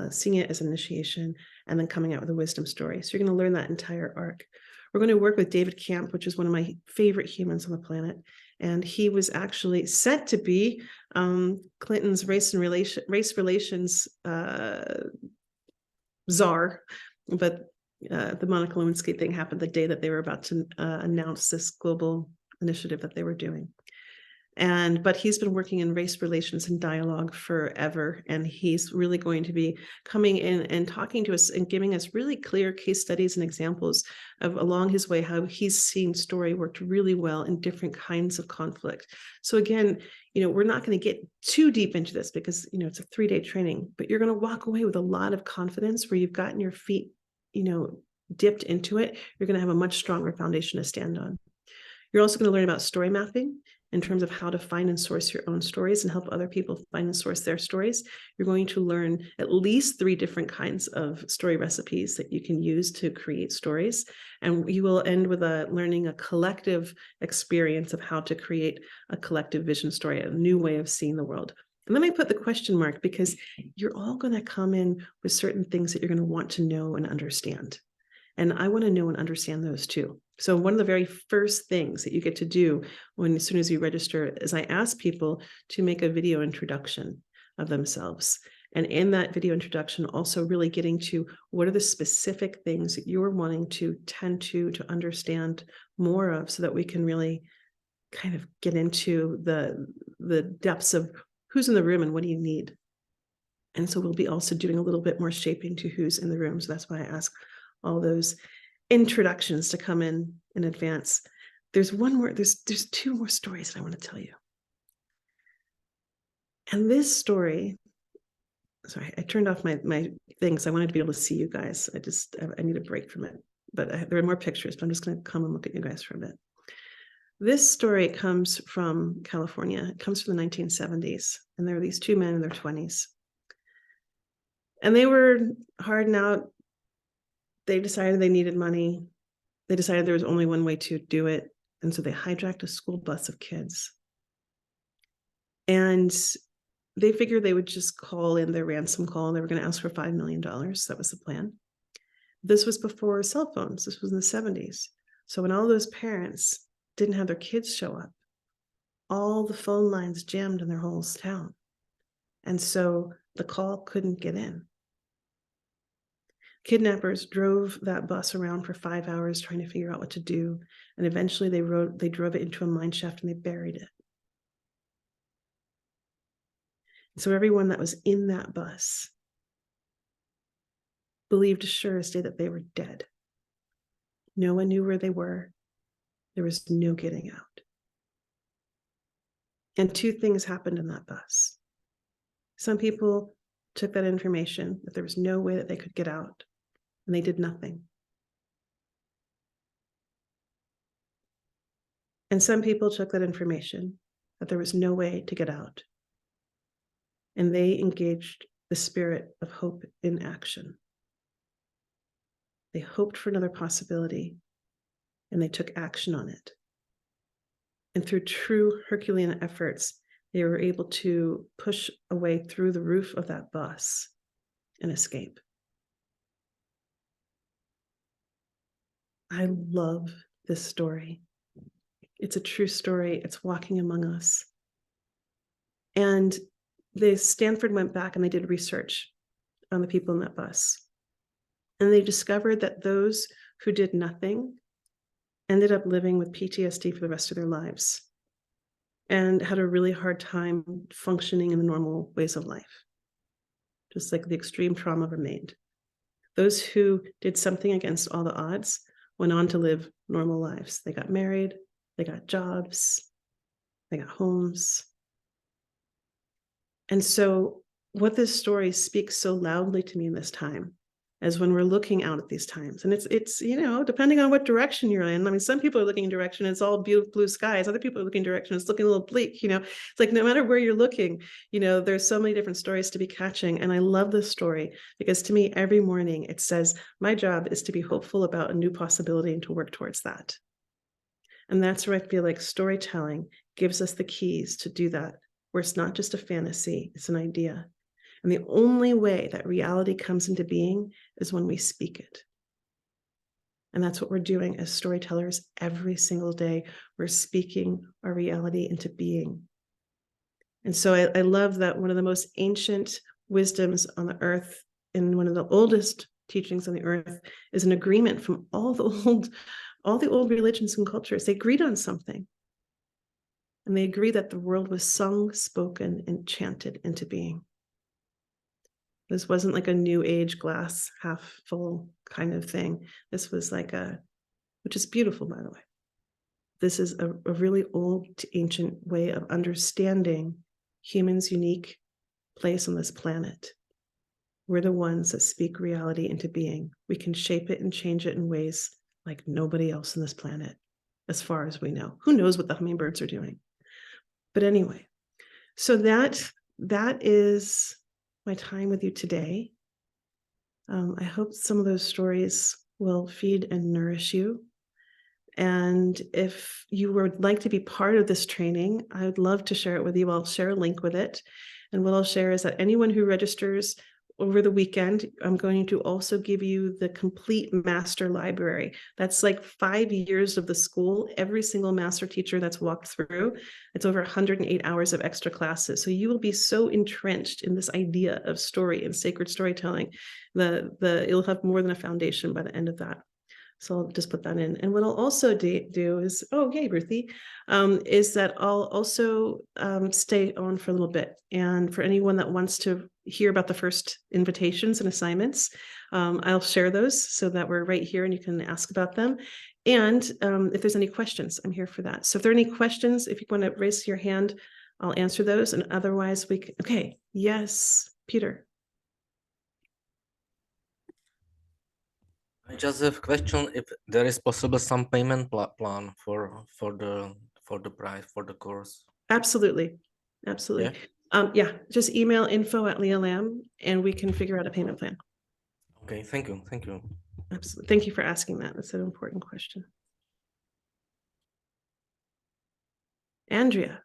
seeing it as initiation, and then coming out with a wisdom story. So you're going to learn that entire arc. We're going to work with David Camp, which is one of my favorite humans on the planet. And he was actually set to be Clinton's race relations czar, but the Monica Lewinsky thing happened the day that they were about to announce this global initiative that they were doing. But he's been working in race relations and dialogue forever. And he's really going to be coming in and talking to us and giving us really clear case studies and examples of along his way, how he's seen story worked really well in different kinds of conflict. So again, we're not going to get too deep into this because, it's a 3-day training, but you're going to walk away with a lot of confidence where you've gotten your feet, dipped into it. You're going to have a much stronger foundation to stand on. You're also going to learn about story mapping in terms of how to find and source your own stories and help other people find and source their stories, you're going to learn at least 3 different kinds of story recipes that you can use to create stories. And you will end with learning a collective experience of how to create a collective vision story, a new way of seeing the world. And then I put the question mark because you're all going to come in with certain things that you're going to want to know and understand. And I want to know and understand those too. So one of the very first things that you get to do as soon as you register is I ask people to make a video introduction of themselves. And in that video introduction, also really getting to what are the specific things that you're wanting to tend to understand more of so that we can really kind of get into the depths of who's in the room and what do you need. And so we'll be also doing a little bit more shaping to who's in the room. So that's why I ask all those introductions to come in advance. There's 2 more stories that I want to tell you. And this story, sorry, I turned off my thing because I wanted to be able to see you guys. I need a break from it. But there are more pictures, but I'm just going to come and look at you guys for a bit. This story comes from California. It comes from the 1970s. And there were these 2 men in their 20s. And they were hard out. They decided they needed money. They decided there was only one way to do it. And so they hijacked a school bus of kids. And they figured they would just call in their ransom call. They were going to ask for $5 million. That was the plan. This was before cell phones. This was in the 70s. So when all those parents didn't have their kids show up, all the phone lines jammed in their whole town. And so the call couldn't get in. Kidnappers drove that bus around for 5 hours trying to figure out what to do. And eventually they drove it into a mine shaft and they buried it. So everyone that was in that bus believed as sure as day that they were dead. No one knew where they were. There was no getting out. And 2 things happened in that bus. Some people took that information that there was no way that they could get out, and they did nothing. And some people took that information that there was no way to get out, and they engaged the spirit of hope in action. They hoped for another possibility, and they took action on it. And through true Herculean efforts, they were able to push a way through the roof of that bus and escape. I love this story. It's a true story. It's walking among us. And Stanford went back and they did research on the people in that bus. And they discovered that those who did nothing ended up living with PTSD for the rest of their lives and had a really hard time functioning in the normal ways of life, just like the extreme trauma remained. Those who did something against all the odds went on to live normal lives. They got married, they got jobs, they got homes. And so what this story speaks so loudly to me in this time as when we're looking out at these times. And it's depending on what direction you're in. I mean, some people are looking in direction, it's all beautiful blue skies. Other people are looking in direction, it's looking a little bleak. It's like no matter where you're looking, there's so many different stories to be catching. And I love this story because to me, every morning it says, my job is to be hopeful about a new possibility and to work towards that. And that's where I feel like storytelling gives us the keys to do that, where it's not just a fantasy, it's an idea. And the only way that reality comes into being is when we speak it. And that's what we're doing as storytellers every single day. We're speaking our reality into being. And so I love that one of the most ancient wisdoms on the earth and one of the oldest teachings on the earth is an agreement from all the old religions and cultures. They agreed on something. And they agreed that the world was sung, spoken, and chanted into being. This wasn't like a new age glass half full kind of thing. This was which is beautiful, by the way. This is a really old, ancient way of understanding humans' unique place on this planet. We're the ones that speak reality into being. We can shape it and change it in ways like nobody else on this planet, as far as we know. Who knows what the hummingbirds are doing? But anyway, so that is my time with you today. I hope some of those stories will feed and nourish you. And if you would like to be part of this training, I would love to share it with you. I'll share a link with it. And what I'll share is that anyone who registers over the weekend, I'm going to also give you the complete master library. That's like 5 years of the school, every single master teacher that's walked through. It's over 108 hours of extra classes. So you will be so entrenched in this idea of story and sacred storytelling. You'll have more than a foundation by the end of that. So I'll just put that in. And what I'll also do is, oh, yay, Ruthie, is that I'll also stay on for a little bit. And for anyone that wants to hear about the first invitations and assignments, I'll share those so that we're right here and you can ask about them. And if there's any questions, I'm here for that. So if there are any questions, if you want to raise your hand, I'll answer those. And otherwise we can, okay, yes, Peter. I just have a question if there is possible some payment plan for the price for the course. Absolutely. Absolutely. Yeah, just email info@leahlam and we can figure out a payment plan. Okay, thank you. Thank you. Absolutely. Thank you for asking that. That's an important question. Andrea.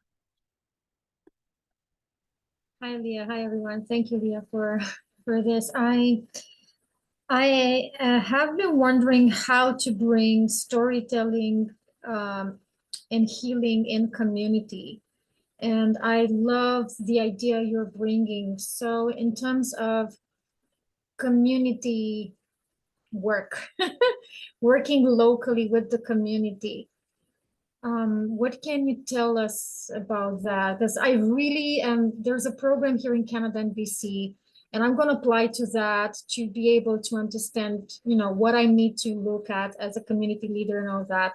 Hi, Leah. Hi, everyone. Thank you, Leah, for this. I have been wondering how to bring storytelling and healing in community. And I love the idea you're bringing. So in terms of community work, working locally with the community, what can you tell us about that? Because I really there's a program here in Canada and BC, and I'm going to apply to that to be able to understand, what I need to look at as a community leader and all that.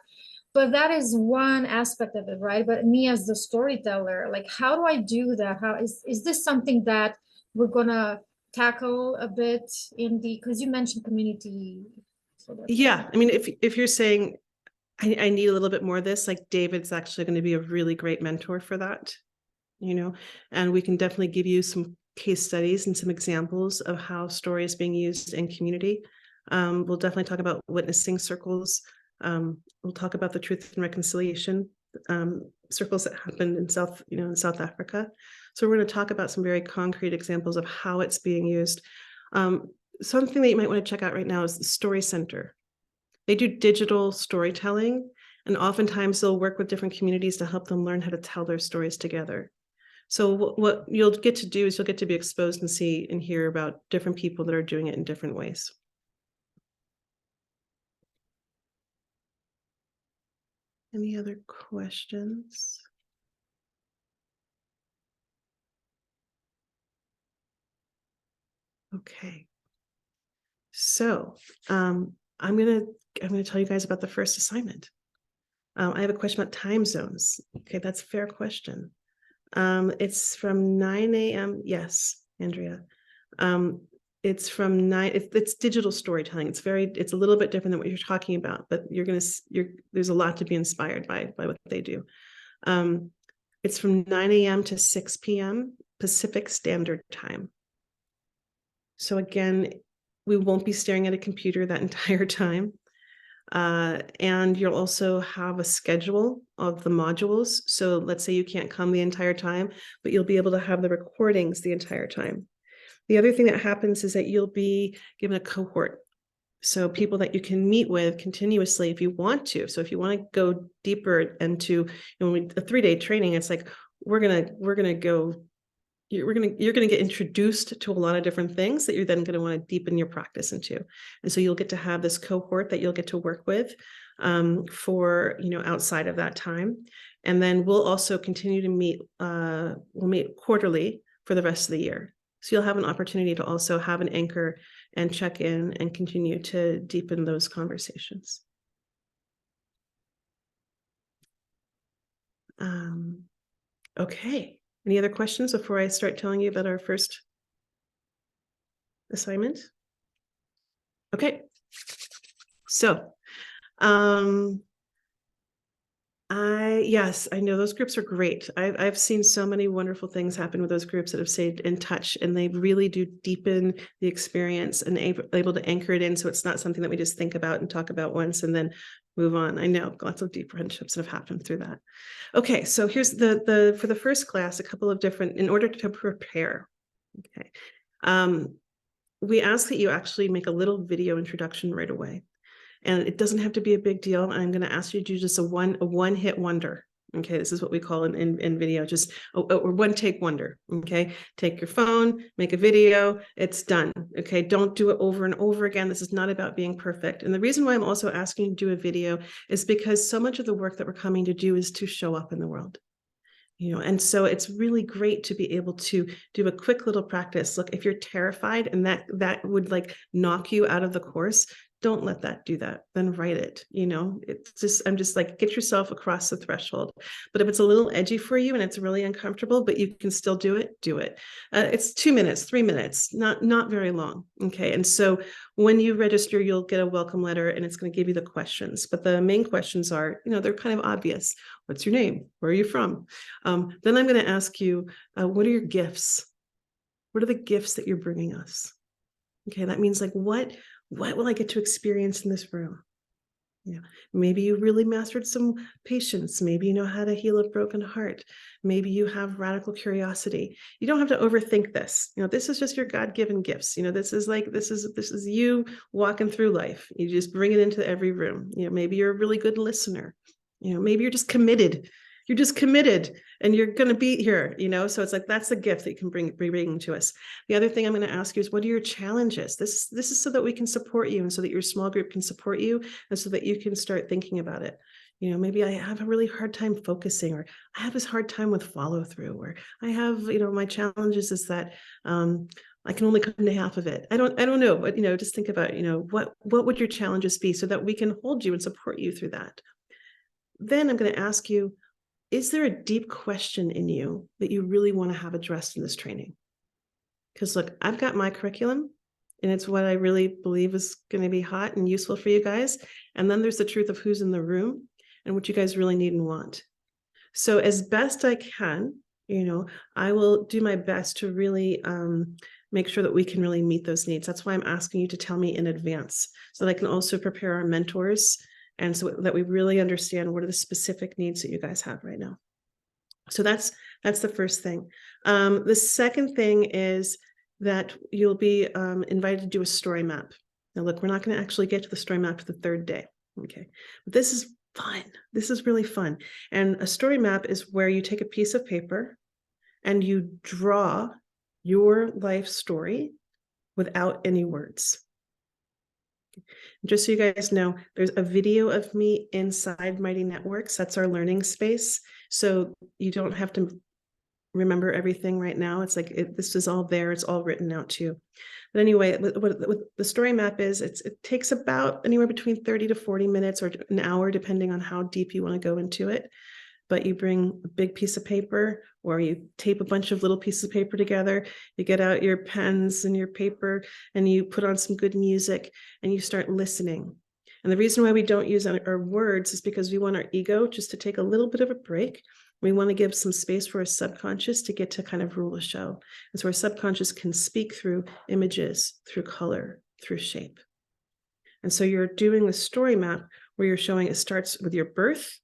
But that is one aspect of it, right? But me as the storyteller, like, how do I do that? How is this something that we're going to tackle a bit because you mentioned community. Yeah, I mean, if you're saying I need a little bit more of this, like David's actually going to be a really great mentor for that, and we can definitely give you some case studies and some examples of how story is being used in community. We'll definitely talk about witnessing circles. We'll talk about the truth and reconciliation circles that happened in South Africa. So we're going to talk about some very concrete examples of how it's being used. Something that you might want to check out right now is the Story Center. They do digital storytelling, and oftentimes they'll work with different communities to help them learn how to tell their stories together. So what you'll get to do is you'll get to be exposed and see and hear about different people that are doing it in different ways. Any other questions? Okay. So I'm gonna tell you guys about the first assignment. I have a question about time zones. Okay, that's a fair question. It's from 9 a.m. Yes, Andrea. It's from 9. It's digital storytelling. It's a little bit different than what you're talking about, but there's a lot to be inspired by what they do. It's from 9 a.m. to 6 p.m. Pacific Standard Time. So again, we won't be staring at a computer that entire time. And you'll also have a schedule of the modules. So let's say you can't come the entire time, but you'll be able to have the recordings the entire time. The other thing that happens is that you'll be given a cohort. So people that you can meet with continuously if you want to. So if you want to go deeper into a 3-day training, it's like you're gonna get introduced to a lot of different things that you're then going to want to deepen your practice into. And so you'll get to have this cohort that you'll get to work with for outside of that time. And then we'll also continue to meet, we'll meet quarterly for the rest of the year. So you'll have an opportunity to also have an anchor and check in and continue to deepen those conversations. Okay. Any other questions before I start telling you about our first assignment? Okay. So, Yes, I know those groups are great. I've seen so many wonderful things happen with those groups that have stayed in touch, and they really do deepen the experience and able to anchor it in. So it's not something that we just think about and talk about once and then move on. I know lots of deep friendships that have happened through that. Okay, so here's for the first class, a couple of different, in order to prepare. Okay. We ask that you actually make a little video introduction right away. And it doesn't have to be a big deal. I'm going to ask you to do just a one hit wonder. Okay, this is what we call in video, just a one take wonder. Okay, take your phone, make a video, it's done. Okay, don't do it over and over again. This is not about being perfect. And the reason why I'm also asking you to do a video is because so much of the work that we're coming to do is to show up in the world. And so it's really great to be able to do a quick little practice. Look, if you're terrified and that would like knock you out of the course, don't let that do that. Then write it. It's just, I'm just like, get yourself across the threshold. But if it's a little edgy for you and it's really uncomfortable, but you can still do it, do it. It's 2 minutes, 3 minutes, not very long. Okay. And so when you register, you'll get a welcome letter and it's going to give you the questions. But the main questions are, they're kind of obvious. What's your name? Where are you from? Then I'm going to ask you, what are your gifts? What are the gifts that you're bringing us? Okay. That means like, what will I get to experience in this room? Maybe you really mastered some patience. Maybe you know how to heal a broken heart. Maybe you have radical curiosity. You don't have to overthink this. This is just your God-given gifts. This is you walking through life. You just bring it into every room. Maybe you're a really good listener. Maybe you're just committed. You're just committed and you're going to be here, so it's like, that's the gift that you can bring to us. The other thing I'm going to ask you is, what are your challenges? This is so that we can support you and so that your small group can support you and so that you can start thinking about it. Maybe I have a really hard time focusing, or I have this hard time with follow through, or I have, my challenges is that, I can only come to half of it. I don't know, but, just think about, what would your challenges be so that we can hold you and support you through that. Then I'm going to ask you, is there a deep question in you that you really want to have addressed in this training? Because look, I've got my curriculum and it's what I really believe is going to be hot and useful for you guys. And then there's the truth of who's in the room and what you guys really need and want. So as best I can, I will do my best to really make sure that we can really meet those needs. That's why I'm asking you to tell me in advance so that I can also prepare our mentors and so that we really understand what are the specific needs that you guys have right now. So that's the first thing. The second thing is that you'll be invited to do a story map. Now, look, we're not going to actually get to the story map the third day. Okay, but this is fun. This is really fun. And a story map is where you take a piece of paper and you draw your life story without any words. Just so you guys know, there's a video of me inside Mighty Networks. That's our learning space. So you don't have to remember everything right now. It's like, this is all there. It's all written out too. But anyway, what the story map is, it takes about anywhere between 30 to 40 minutes or an hour, depending on how deep you want to go into it. But you bring a big piece of paper or you tape a bunch of little pieces of paper together, you get out your pens and your paper and you put on some good music and you start listening. And the reason why we don't use our words is because we want our ego just to take a little bit of a break. We want to give some space for our subconscious to get to kind of rule the show. And so our subconscious can speak through images, through color, through shape. And so you're doing the story map where you're showing it starts with your birth.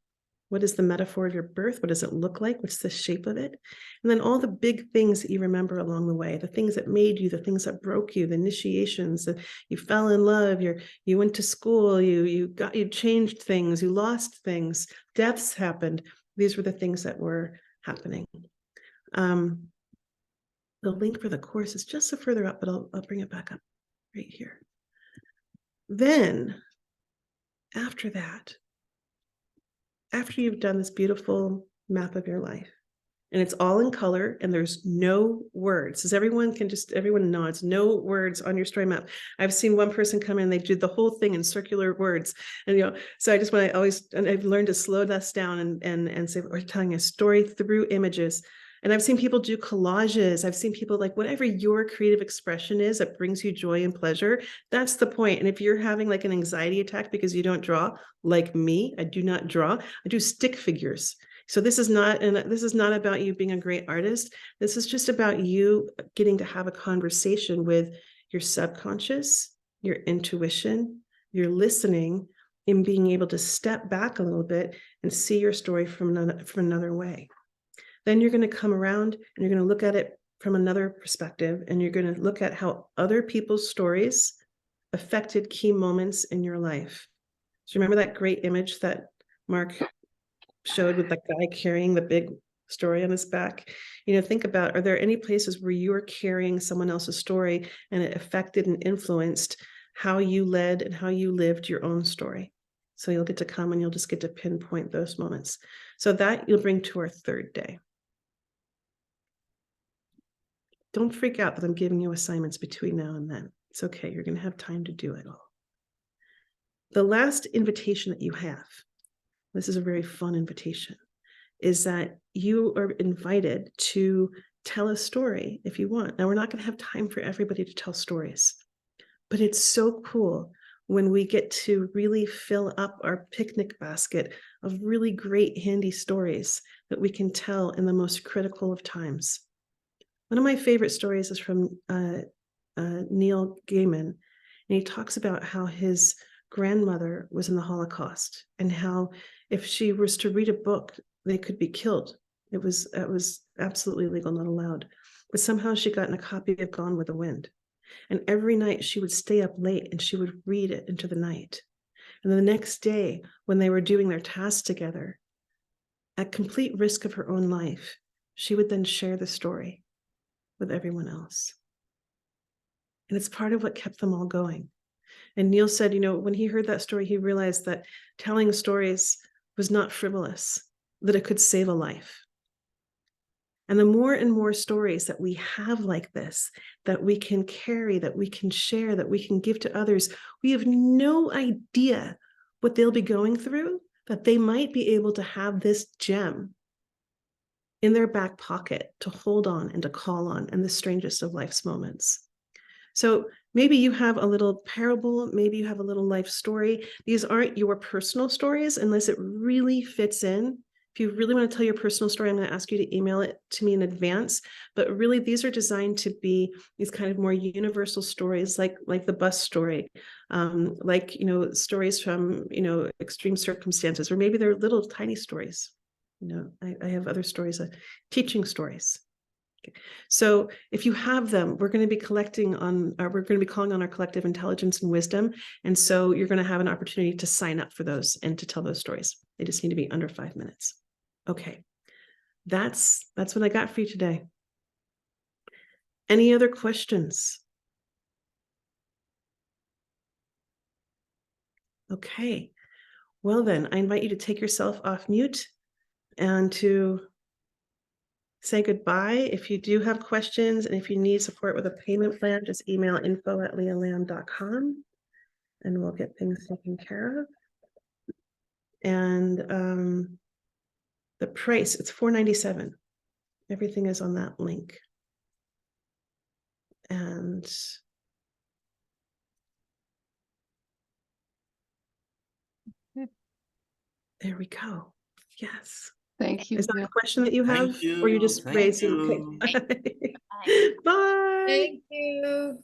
What is the metaphor of your birth? What does it look like? What's the shape of it? And then all the big things that you remember along the way, the things that made you, the things that broke you, the initiations, that you fell in love, you went to school, you changed things, you lost things, deaths happened. These were the things that were happening. The link for the course is just so further up, but I'll bring it back up right here. Then after that, after you've done this beautiful map of your life, and it's all in color and there's no words, as everyone nods, no words on your story map. I've seen one person come in, they did the whole thing in circular words. And, so I just want to I've learned to slow this down and say, we're telling a story through images. And I've seen people do collages. I've seen people like whatever your creative expression is that brings you joy and pleasure. That's the point. And if you're having like an anxiety attack because you don't draw, like me, I do not draw. I do stick figures. So this is not about you being a great artist. This is just about you getting to have a conversation with your subconscious, your intuition, your listening, and being able to step back a little bit and see your story from another way. Then you're going to come around and you're going to look at it from another perspective, and you're going to look at how other people's stories affected key moments in your life. So remember that great image that Mark showed with the guy carrying the big story on his back? Think about, are there any places where you're carrying someone else's story and it affected and influenced how you led and how you lived your own story? So you'll get to come and you'll just get to pinpoint those moments. So that you'll bring to our third day. Don't freak out that I'm giving you assignments between now and then. It's okay. You're going to have time to do it all. The last invitation that you have, this is a very fun invitation, is that you are invited to tell a story if you want. Now, we're not going to have time for everybody to tell stories, but it's so cool when we get to really fill up our picnic basket of really great, handy stories that we can tell in the most critical of times. One of my favorite stories is from Neil Gaiman, and he talks about how his grandmother was in the Holocaust and how if she was to read a book, they could be killed. It was absolutely illegal, not allowed. But somehow she got in a copy of Gone with the Wind. And every night she would stay up late and she would read it into the night. And the next day, when they were doing their tasks together, at complete risk of her own life, she would then share the story with everyone else. And it's part of what kept them all going. And Neil said, when he heard that story, he realized that telling stories was not frivolous, that it could save a life. And the more and more stories that we have like this, that we can carry, that we can share, that we can give to others, we have no idea what they'll be going through, that they might be able to have this gem in their back pocket to hold on and to call on in the strangest of life's moments. So maybe you have a little parable, maybe you have a little life story. These aren't your personal stories unless it really fits in. If you really want to tell your personal story, I'm going to ask you to email it to me in advance. But really, these are designed to be these kind of more universal stories, like the bus story, stories from extreme circumstances, or maybe they're little tiny stories. I have other stories, teaching stories. Okay. So if you have them, we're going to be calling on our collective intelligence and wisdom. And so you're going to have an opportunity to sign up for those and to tell those stories. They just need to be under 5 minutes. Okay. That's what I got for you today. Any other questions? Okay. Well, then I invite you to take yourself off mute and to say goodbye. If you do have questions and if you need support with a payment plan, just email info@leahlam.com and we'll get things taken care of. And the price, it's $4.97. Everything is on that link. And there we go. Yes. Thank you. Is that a question that you have? Thank you. Or you just Thank raising? you. Okay. Bye. Bye. Thank you.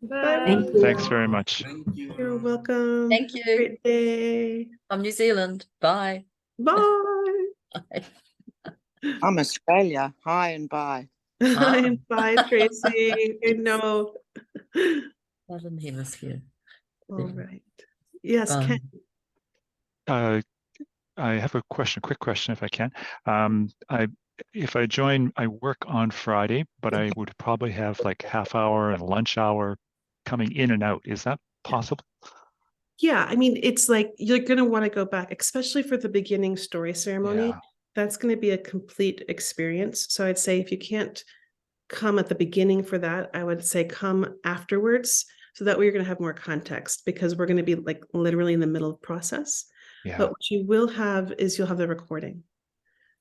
Bye. Bye. Thank you. Thanks very much. Thank you. You're welcome. Thank you. Great day. From New Zealand. Bye. Bye. I'm Australia. Hi and bye. Bye, Tracy. I know. Southern Hemisphere. All right. Yes, Bye. Ken. I have a quick question, if I can. If I join, I work on Friday, but I would probably have like half hour and lunch hour coming in and out. Is that possible? Yeah, I mean, it's like you're going to want to go back, especially for the beginning story ceremony. Yeah. That's going to be a complete experience. So I'd say if you can't come at the beginning for that, I would say come afterwards. So that way you're going to have more context because we're going to be like literally in the middle of process. Yeah. But what you will have is you'll have the recording.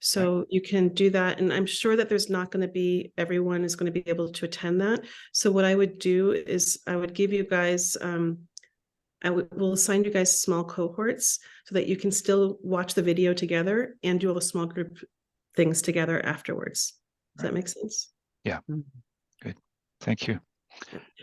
So you can do that. And I'm sure that there's not going to be, everyone is going to be able to attend that. So what I would do is I would give you guys, we'll assign you guys small cohorts so that you can still watch the video together and do all the small group things together afterwards. Does that make sense? Yeah. Good. Thank you.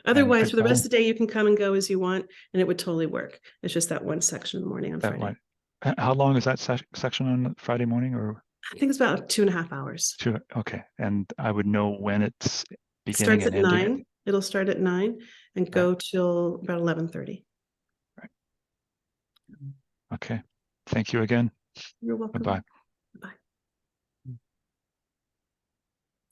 Otherwise, for the rest Brian? of the day, you can come and go as you want, and it would totally work. It's just that one section in the morning on That Friday. one. How long is that section on Friday morning or I think it's about 2.5 hours. two? Okay. And I would know when it's It beginning starts at and ending. 9. It'll start at 9 and go till about 11:30. Okay. Thank you again. You're welcome. Bye-bye.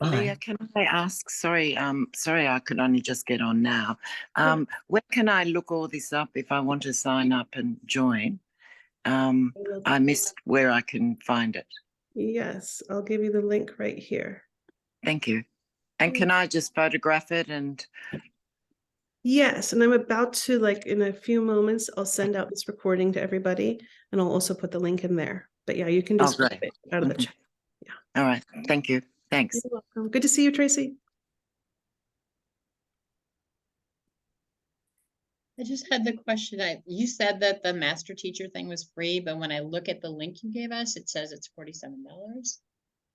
Leah, can I ask? Sorry, sorry, I could only just get on now. Where can I look all this up if I want to sign up and join? I missed where I can find it. Yes, I'll give you the link right here. Thank you. And can I just photograph it and Yes, and I'm about to, like, in a few moments, I'll send out this recording to everybody, and I'll also put the link in there. But yeah, you can Oh, just great. grab it out of the Mhm. chat. all right, thank you. Thanks. You're welcome. Good to see you, Tracy. I just had the question, you said that the master teacher thing was free, but when I look at the link you gave us, it says it's $47.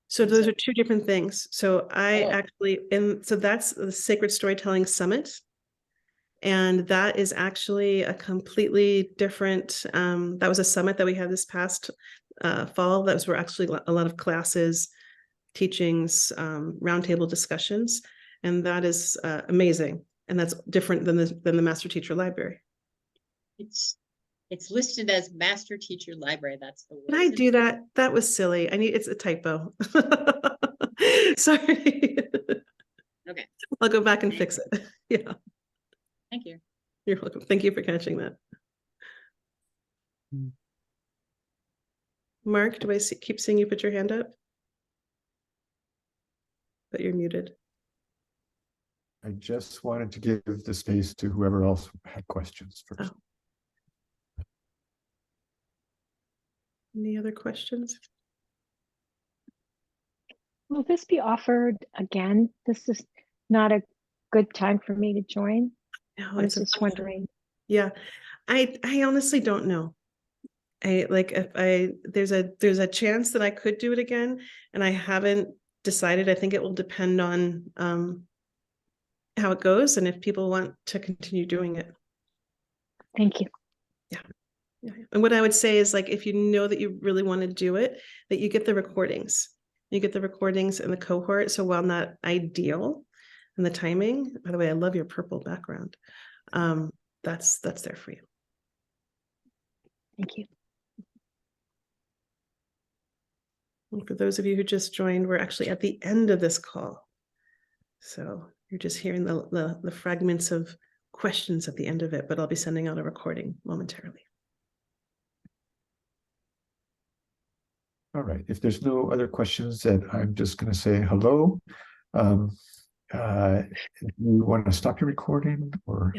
So And those so- are two different things. So I Oh. actually, so that's the Sacred Storytelling Summit. And that is actually a completely different, that was a summit that we had this past fall. Those were actually a lot of classes, teachings, roundtable discussions, and that is amazing. And that's different than the Master Teacher Library. It's listed as master teacher library. That's the Did I do that? That was silly. It's a typo. Sorry. Okay, I'll go back and fix it. Yeah, thank you. you're welcome. Thank you for catching that. Mark, do I keep seeing you put your hand up? But you're muted. I just wanted to give the space to whoever else had questions first. Oh. Any other questions? Will this be offered again? This is not a good time for me to join. No, I was just wondering. Yeah, I honestly don't know. There's a chance that I could do it again, and I haven't decided. I think it will depend on how it goes and if people want to continue doing it. Thank you. Yeah. And what I would say is, like, if you know that you really want to do it, that you get the recordings. You get the recordings in the cohort. So while not ideal in the timing, by the way, I love your purple background. That's there for you. Thank you. And for those of you who just joined, we're actually at the end of this call. So you're just hearing the fragments of questions at the end of it, but I'll be sending out a recording momentarily. All right, if there's no other questions, then I'm just going to say hello. You want to stop your recording or?